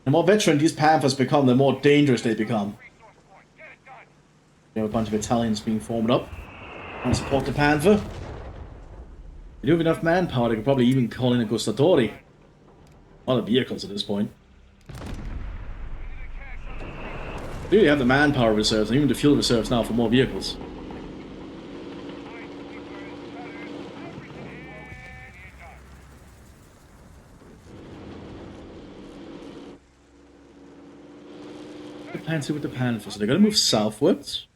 The more veteran these Panthers become, the more dangerous they become. Resource point. Get it done. We have a bunch of Italians being formed up. Want to support the Panther. We do have enough manpower, they could probably even call in a Gustatori. A lot of vehicles at this point. We really have the manpower reserves and even the fuel reserves now for more vehicles. The plans with the Panther, so they're gonna move southwards.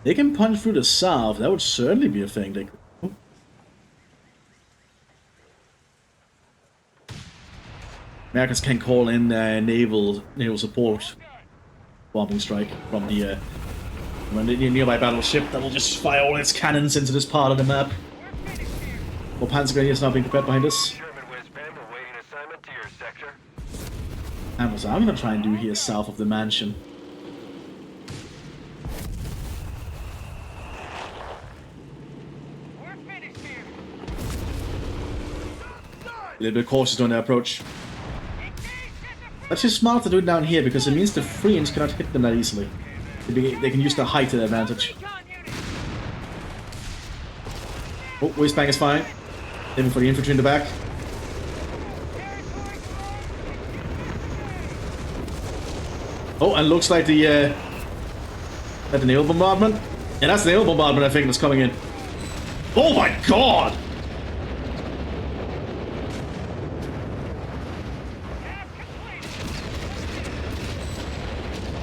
They can punch through the south, that would certainly be a thing they could do. Americans can call in naval support bombing strike from the nearby battleship that will just fire all its cannons into this part of the map. Well, Panzer Grenadiers now being prepared behind us. Sherman Whizbang, awaiting assignment to your sector. And what I'm gonna try and do here south of the mansion. We're finished here. A little bit cautious on their approach. That's just smart to do it down here because it means the 3-inch cannot hit them that easily. They can use their height to their advantage. Oh, Whizbang is fine. Aiming for the infantry in the back. Oh, and looks like the naval bombardment. Yeah, that's the naval bombardment I think that's coming in. Oh my god!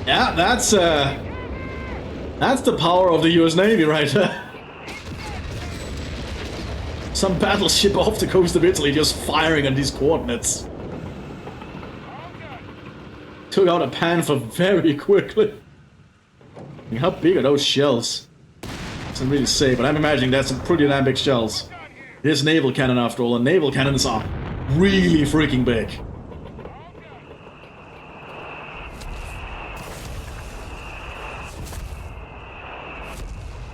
Yeah, that's the power of the US Navy right there. Some battleship off the coast of Italy just firing on these coordinates. Took out a Panther very quickly. I mean, how big are those shells? Doesn't really say, but I'm imagining that's some pretty damn big shells. It is naval cannon after all, and naval cannons are really freaking big.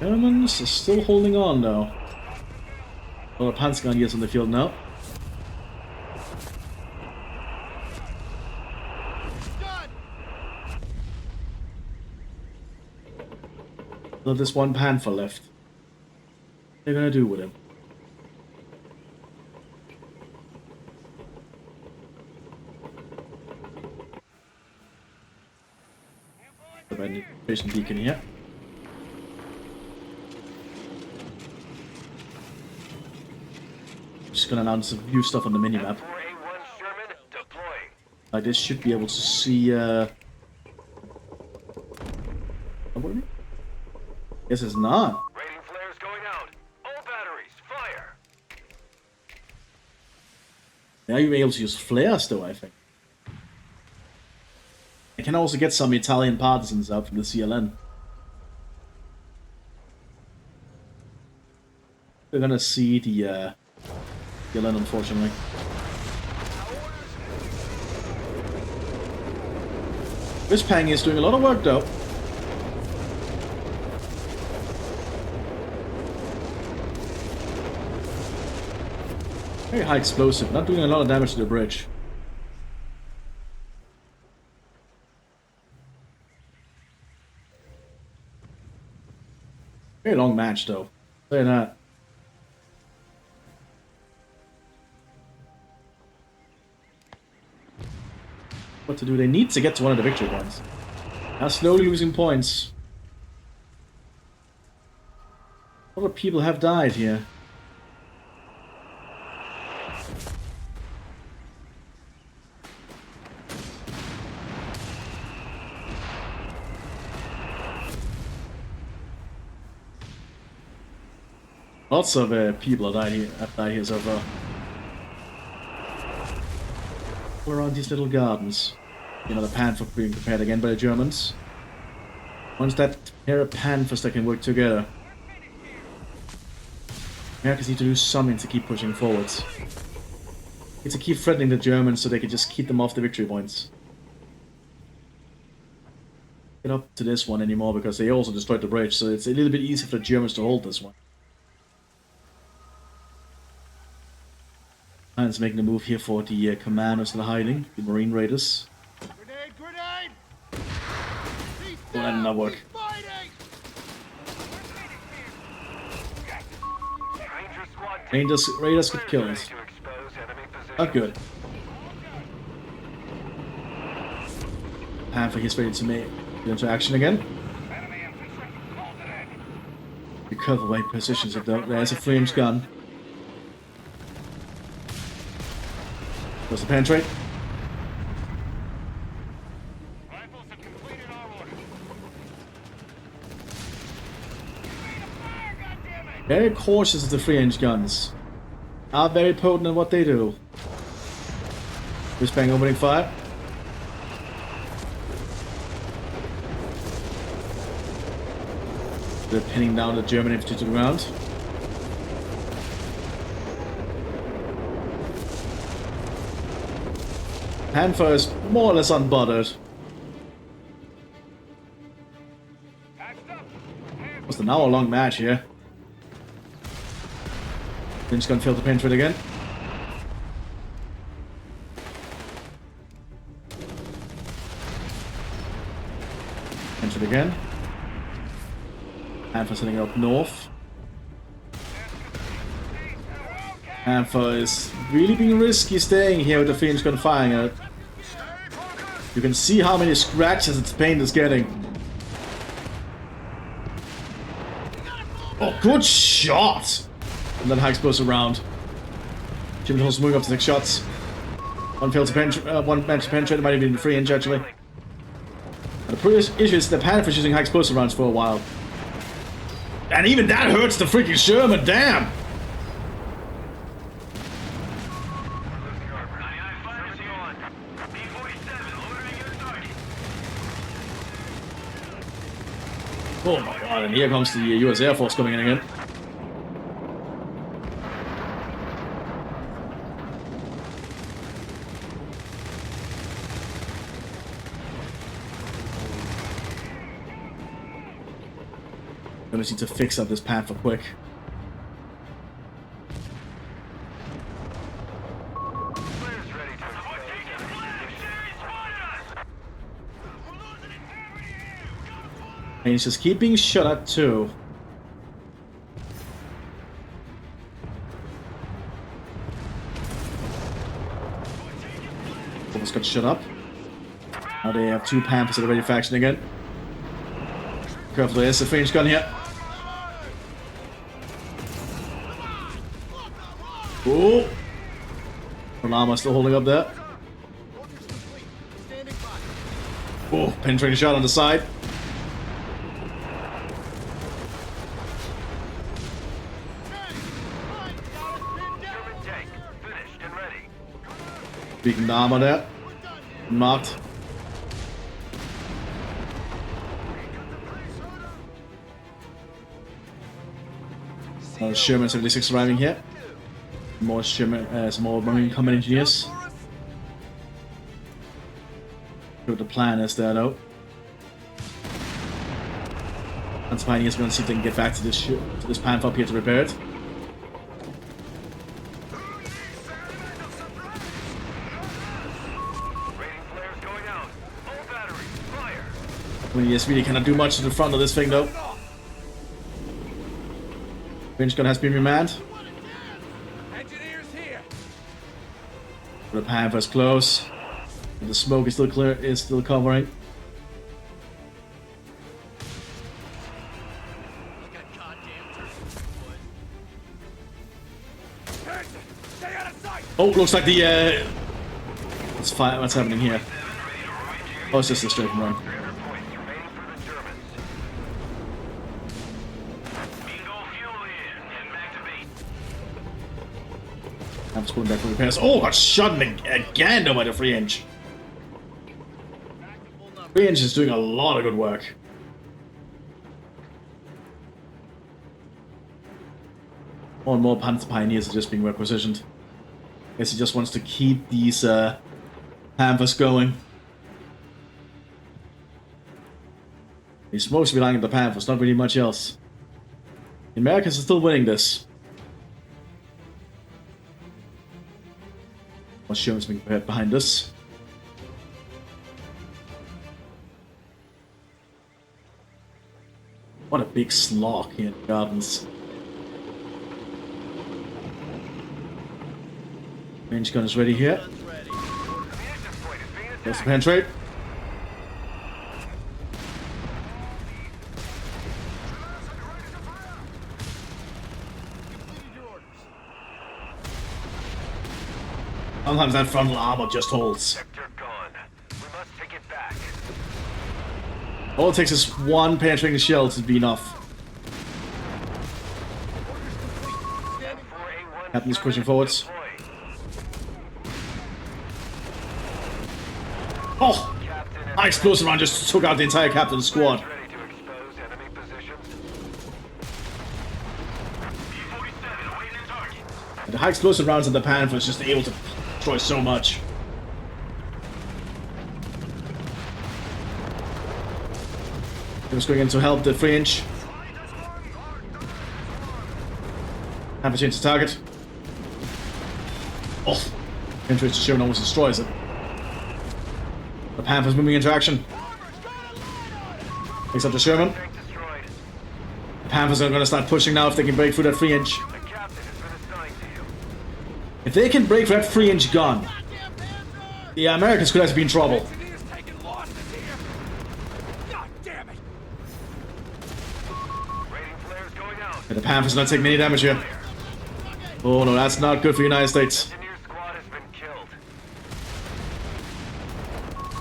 Germans are still holding on though. A lot of Panzer Grenadiers on the field now. Done. So there's one Panther left. What are they gonna do with him? Patient beacon here. just gonna announce a few stuff on the minimap. 4A1 Sherman deploying. Like this should be able to see. Guess it's not. Rating flares going out. All batteries, fire. Now you're able to use flares, though. I think. I can also get some Italian partisans out from the CLN. We're gonna see the CLN, unfortunately. This Pang is doing a lot of work, though. Very high explosive, not doing a lot of damage to the bridge. Very long match, though. Say that. What to do? They need to get to one of the victory points. Now slowly losing points. A lot of people have died here. Lots of people have died here so far. All around these little gardens. You know, the Panther being prepared again by the Germans. Once that pair of Panthers that can work together. Americans need to do something to keep pushing forwards. Need to keep threatening the Germans so they can just keep them off the victory points. Get up to this one anymore because they also destroyed the bridge, so it's a little bit easier for the Germans to hold this one. Man's making a move here for the commandos that are hiding, the Marine Raiders. Grenade, grenade! Well, that did not work. Raiders got killed. Not good. Panther is ready to make the interaction again. Recover away positions of them. There's a flames gun. Goes to penetrate. Rifles have completed our order. Very cautious of the free-range guns. Are very potent in what they do. Whispang opening fire. They're pinning down the German infantry to the ground. Panther is more or less unbothered. Was an hour-long match here. Lynch gun failed to penetrate again. Penetrate again. Panther sitting up north. Panther is really being risky staying here with the Phoenix gun firing at it. You can see how many scratches its paint is getting. Oh, good shot! And then high explosive round. Jimmy Holmes moving up to 6 shots. One failed to penetrate, one managed to penetrate, it might have been 3 inch actually. And the previous issue is the Panther's using high explosive rounds for a while. And even that hurts the freaking Sherman, damn! Oh my god, and here comes the US Air Force coming in again. Gonna need to fix up this Panther quick. And he's just keeping shot at too. Almost got shut up. Now they have 2 Panthers that are ready for action again. Careful, there's a French gun here. Oh! Llama still holding up there. Orders complete. Standing by. Oh, penetrating shot on the side. German tank, finished and ready. Beating the armor there. Marked. Sherman 76 arriving here. More Sherman, some more Marine combat engineers. What the plan is there though. That's Pioneers going to see if they can get back to this Panther up here to repair it. Rating flares going out. All batteries, fire. Pioneers really cannot do much to the front of this thing though. Range gun has been remanned. Engineers here. The Panther's close. The smoke is still clear, is still covering. Stay out of sight. Oh, looks like the what's happening here? Oh, it's just a straight run. 300 points remaining for the Germans. Bingo fuel in and activate. I'm just pulling back for repairs. Oh, got shot again though by the 3-inch. 3-inch is doing a lot of good work. More and more Pioneers are just being requisitioned. Guess he just wants to keep these Panthers going. He's mostly relying on the Panthers, not really much else. The Americans are still winning this. More Sherman's being prepared behind us. What a big slog here in the gardens. Range gun is ready here. Goes to penetrate. Sometimes that frontal armor just holds. Sector gone. We must take it back. All it takes is one penetrating shell to be enough. M4A1 Captain's pushing forwards. deployed. Oh! My explosive round just took out the entire captain's squad. Ready to expose enemy positions. B-47 awaiting target. The high explosive rounds in the Panther is just able to destroy so much. Just going in to help the 3-inch. Panther changes target. Oh! Penetrates the Sherman, almost destroys it. The Panther's moving into action. Picks up the Sherman. Tank destroyed. The Panthers are going to start pushing now if they can break through that 3-inch. The captain has been assigned to you. If they can break that 3-inch gun, the Americans could have be in trouble. Engineers taking losses here. God damn it. Rating flares going out. And the Panthers not taking any damage here. Oh no, that's not good for the United States. Engineer squad has been killed.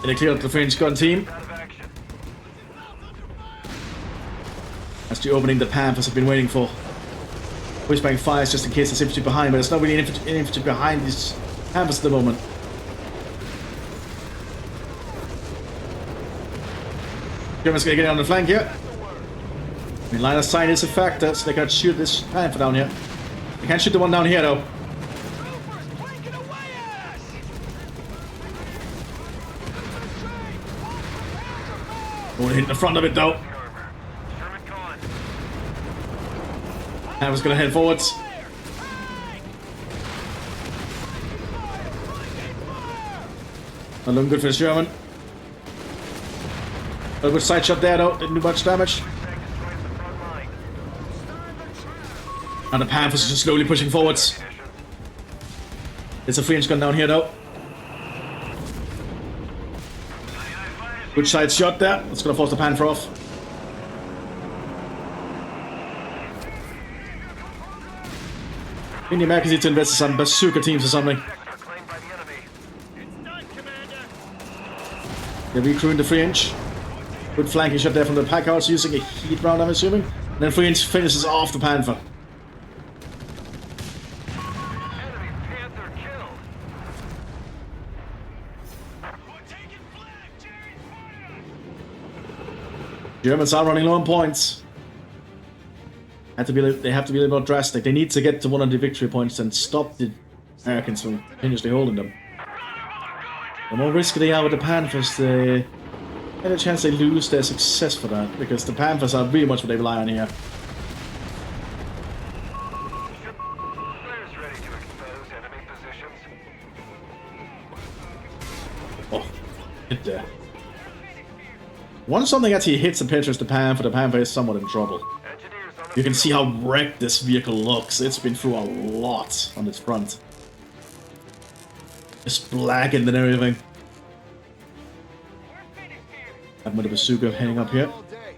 And they cleared up the 3-inch gun team. Out of action. That's the opening the Panthers have been waiting for. Whispering fires just in case there's infantry behind, but there's not really any infantry behind these Panthers at the moment. Germans gonna get on the flank here. I mean, line of sight is a factor, so they can shoot this Panther down here. They can't shoot the one down here though. Troopers clanking away at us. Only hitting the front of it though. Sherman gone. Panther's gonna head forwards. Not looking good for the Sherman. A good side shot there though, didn't do much damage. Tank destroys the front line. And the Panthers are just slowly pushing forwards. Positions. There's a 3-inch gun down here though. Good side shot there. That's gonna force the Panther off. I think the Americans need to invest in some bazooka teams or something. Sector claimed by They're recruiting the fringe. Good flanking shot there from the Packhouse using a heat round, I'm assuming. And then fringe finishes off the Panther. Enemy Panther killed. We're taking flag. Jerry's fired. Germans are running low on points. They have to be a little more drastic. They need to get to one of the victory points and stop the Americans from continuously holding them. The more risky they are with the Panthers, the better chance they lose their success for that, because the Panthers are really much what they rely on here. Players ready to expose enemy positions. Oh, hit there. Once something actually hits and penetrates the Panther is somewhat in trouble. Engineers on the You can see how wrecked this vehicle looks. It's been through a lot on its front. Just blackened and everything. I've got a bazooka heading up here. All day.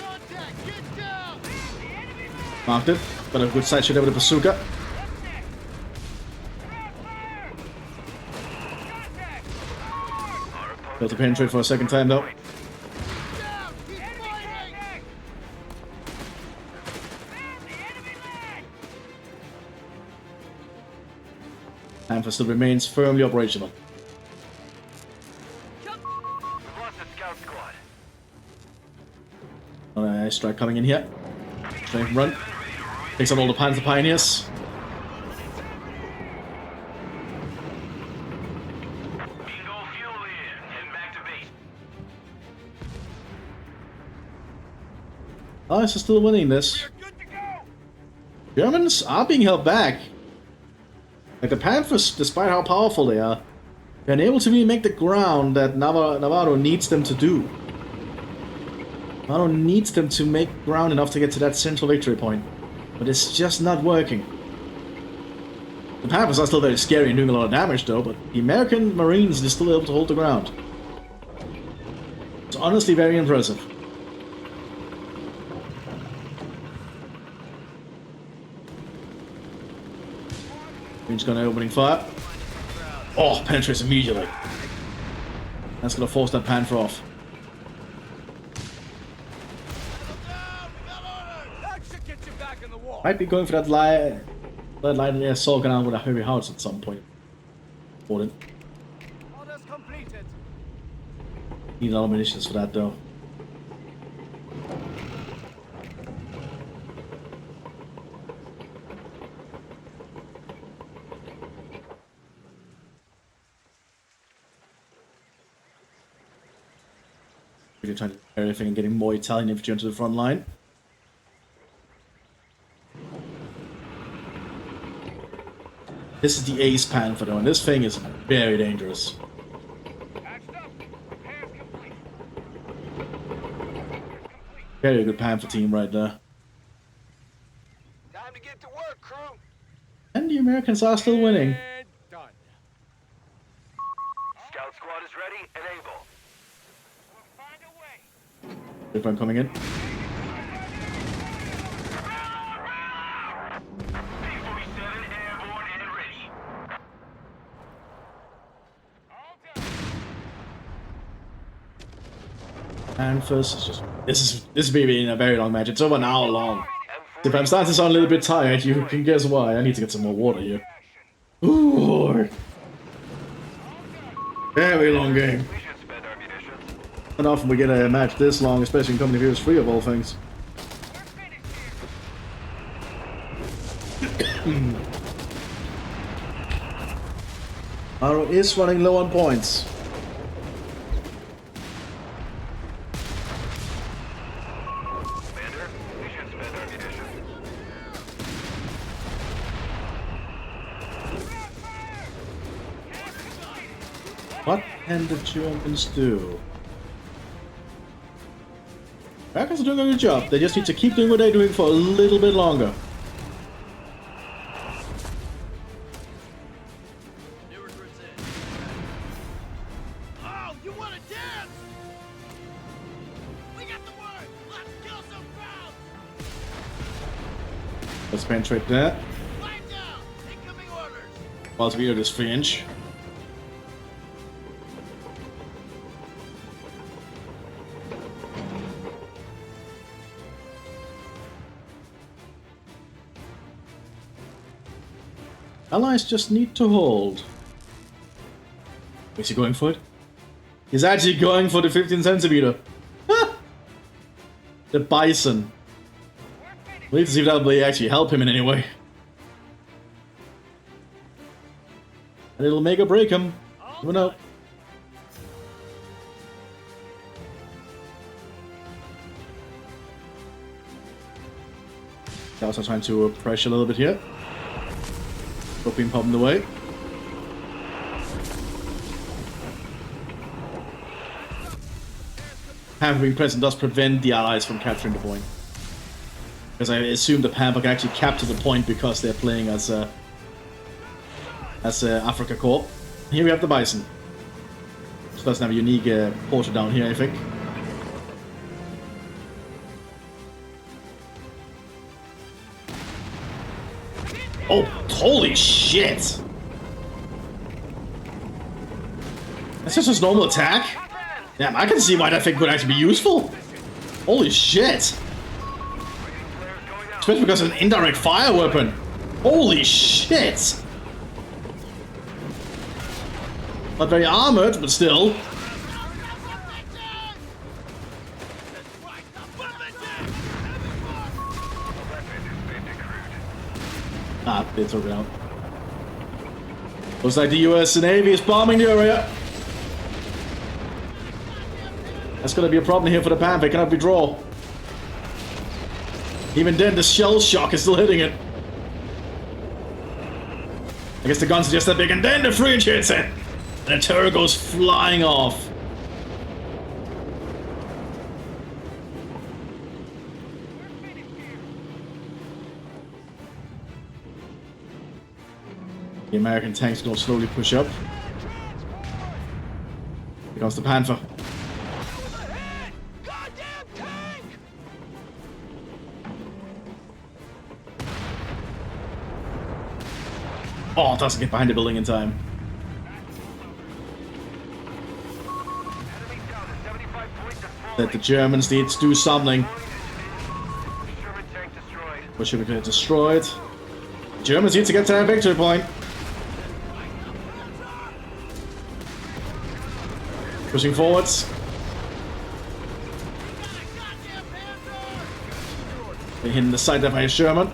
Contact, get down! Marked it. Got a good side shot there with a bazooka. Failed to penetrate for a second time though. Down! He's fighting! Panther still remains firmly operational. We've lost a scout squad. Another airstrike coming in here. Straight run. Takes out all the Panther Pioneers. Bingo fuel in. Heading back to base. Allies are still winning this. Good to go! Germans are being held back. Like the Panthers, despite how powerful they are, they're unable to really make the ground that Navarro needs them to do. Navarro needs them to make ground enough to get to that central victory point. But it's just not working. The Panthers are still very scary and doing a lot of damage though, but the American Marines are still able to hold the ground. It's honestly very impressive. He's gonna opening fire. Oh, penetrates immediately. That's gonna force that Panther off. That should get you back in the wall. Might be going for that line there, sulking out with a heavy house at some point. Important. Orders completed. Need a lot of munitions for that though. Really trying to do everything and getting more Italian infantry onto the front line. This is the Ace Panther though, and this thing is very dangerous. Very good Panther team right there. Time to get to work, crew! And the Americans are still winning. And done. Scout squad is ready and able. Everyone coming in. P-47 airborne and ready. Panthers is just this is being a very long match. It's over an hour long. If I'm starting to sound a little bit tired, you can guess why. I need to get some more water here. Ooh. Very long game. We should spend our munitions. Not often we get a match this long, especially in Company Heroes 3 of all things. Aro is running low on points. Commander, we should spend our munitions. What can the Germans do? Americans are doing a good job. They just need to keep doing what they're doing for a little bit longer. New recruits in. Oh, you wanna dance? We got the word! Let's kill some crowds! Let's penetrate that. Line down! Incoming orders! Whilst we are this 3-inch. Allies just need to hold. Is he going for it? He's actually going for the 15 centimeter. The bison. We need to see if that'll actually help him in any way. And it'll make or break him. Never know. Also trying to pressure a little bit here. Hope being popped away. Panther being present does prevent the allies from capturing the point. Because I assume the Panther can actually capture the point because they're playing as Africa Corps. Here we have the Bison. So doesn't have a unique portrait down here, I think. Oh, holy shit! That's just his normal attack? Damn, I can see why that thing could actually be useful. Holy shit! Especially because it's an indirect fire weapon. Holy shit! Not very armored, but still. Ah, they took it out. Looks like the US Navy is bombing the area. That's gonna be a problem here for the Panther. It cannot be draw. Even then, the shell shock is still hitting it. I guess the guns are just that big, and then the fringe hits it! And the turret goes flying off. The American tanks gonna slowly push up. Here comes the Panther. Oh, it doesn't get behind the building in time. That the Germans need to do something. What should we get destroyed? Germans need to get to that victory point. Pushing forwards. They're hitting the side there by a Sherman.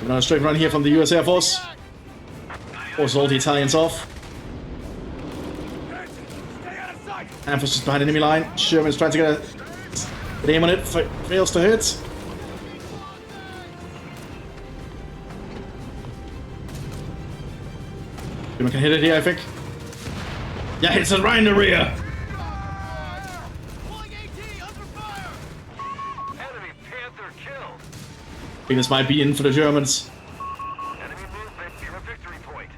Another straight run here from the US Air Force. Forces all the Italians off. Emphasis behind enemy line. Sherman's trying to get an aim on it. Fails to hit. Sherman can hit it here, I think. Yeah, hits it right in the rear. Enemy Panther killed. I think this might be in for the Germans. Enemy movement near a victory point.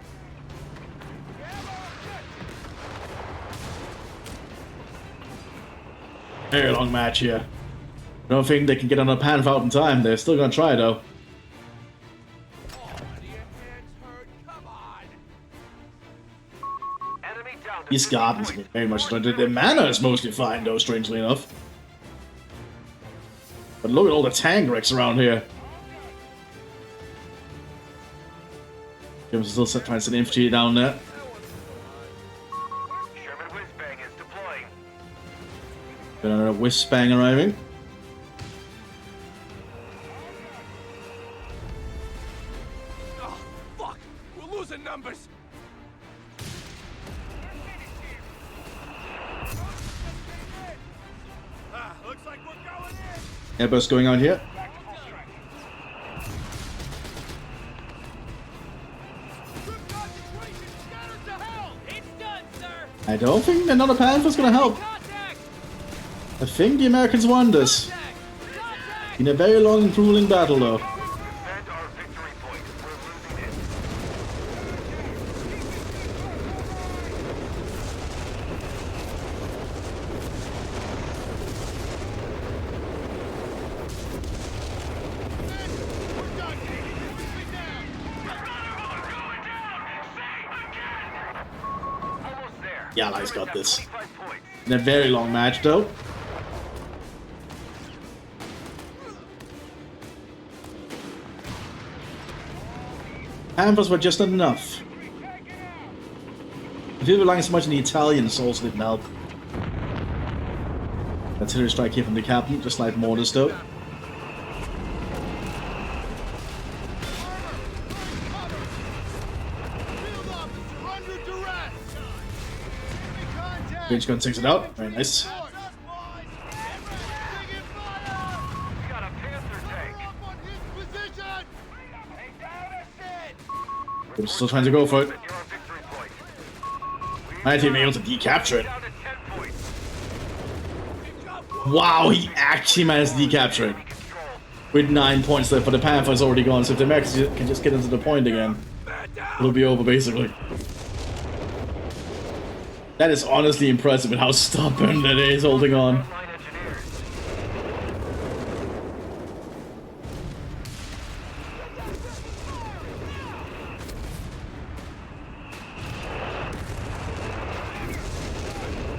Very long match here. I don't think they can get on a Panther out in time. They're still gonna try though. These gardens are very much stunted. Their mana is mostly fine though, strangely enough. But look at all the tank wrecks around here. Germans are still trying to send infantry down there. Sherman whiz-bang is deploying. Got another whiz-bang arriving. Oh, fuck! We're losing numbers! Looks like we're going in! Airburst going on here. I don't think another Panther's gonna help. I think the Americans won this. In a very long and grueling battle though. Defend our victory point. We're losing it. The Allies got this. 25 points. In a very long match though. Panthers were just not enough. I feel relying so much on the Italians also didn't help. Artillery strike here from the captain, just like mortars though. Field officer under duress. Enemy contact. Range gun takes it out. Very nice. Taking fire. Got a Panther tank. Up on his position. We're still trying to go for it. You're on victory point. Might even be able to decapture it. Down to 10 points. Wow, he actually managed to decapture it. With 9 points left, but the Panther's already gone, so if the Americans can just get into the point again, it'll be over basically. That is honestly impressive with how stubborn that is holding on. Line engineers.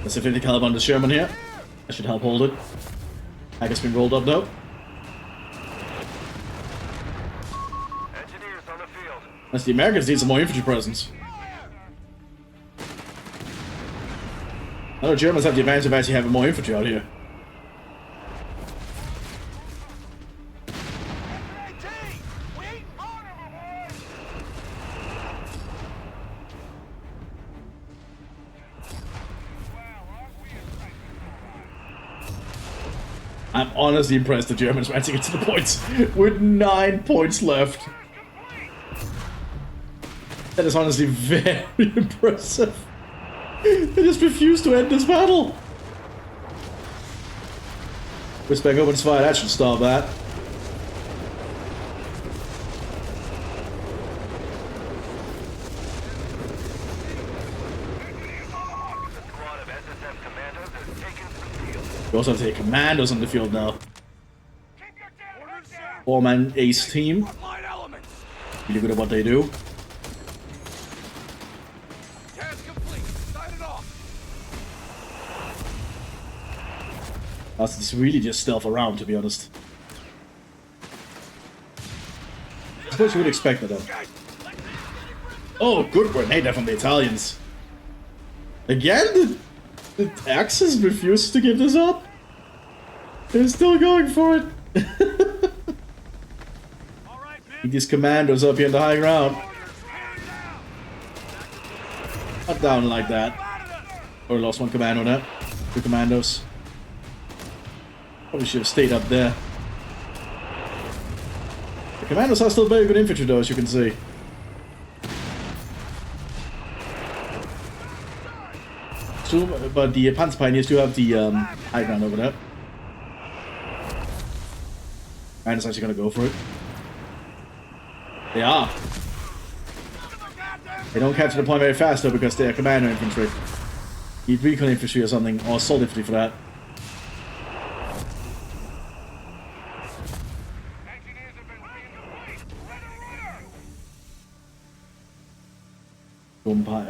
That's a 50 caliber on the Sherman here. That should help hold it. Haggard's been rolled up though. Engineers on the field. Unless the Americans need some more infantry presence. I know Germans have the advantage of actually having more infantry out here. I'm honestly impressed the Germans managed to get to the points with 9 points left. That is honestly very impressive. They just refuse to end this battle. Respect opens fire, that should stop that. The squad of SSF commandos has taken the field. We also have to take commandos on the field now. 4-man ace team. Light elements. Really good at what they do. Task complete. Sign it off. That's really just stealth around, to be honest. I suppose you would expect that though. Oh, good grenade there from the Italians. Again, the Axis refuses to give this up. They're still going for it. Need these commandos up here in the high ground. Not down like that. Oh, we lost one commando there. 2 commandos. Probably should have stayed up there. The commandos are still very good infantry though, as you can see. But the Panzer Pioneers do have the high ground over there. And it's actually going to go for it. They are. They don't capture the point very fast though because they are commander infantry. Need recon infantry or something, or assault infantry for that.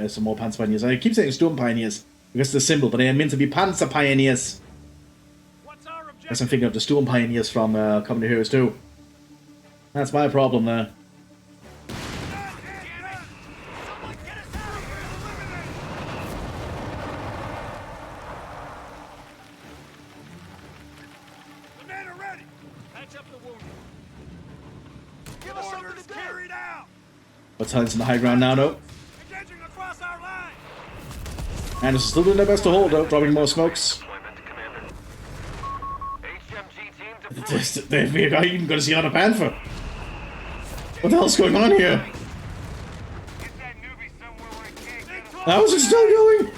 Some more Panzer Pioneers. I keep saying Storm Pioneers because it's the symbol, but they are meant to be Panzer Pioneers. Guess I'm thinking of the Storm Pioneers from Company of Heroes 2. That's my problem there. Battalions in the high ground now, though. And it's still doing their best to hold, though, dropping more smokes. They're even going to see another Panther. What the hell's going on here? How is it still going?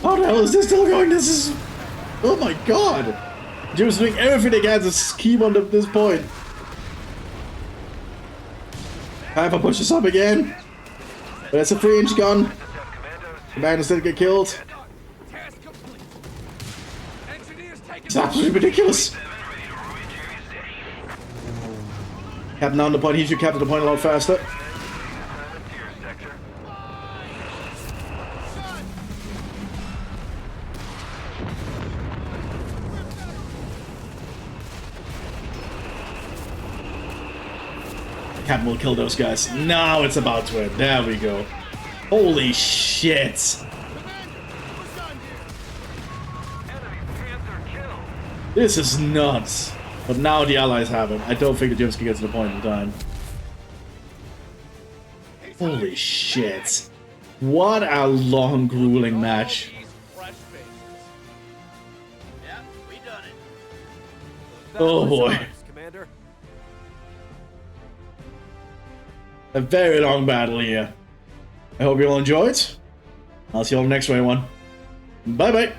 How the hell is this still going? This is... Oh my god! Jim's doing everything they can to keep on this point. Panther pushes up again. But it's a 3-inch gun. Commanders didn't get killed. It's absolutely ridiculous. Captain on the point. He should capture the point a lot faster. Captain will kill those guys. Now it's about to end. There we go. Holy shit. We're done here. Enemy Panther killed. This is nuts. But now the allies have it. I don't think the Germans can get to the point in time. Holy shit. What a long, grueling match. These fresh faces. Yep, we done it. Oh boy. Commander. A very long battle here. I hope you all enjoyed. I'll see you on the next one. Bye bye.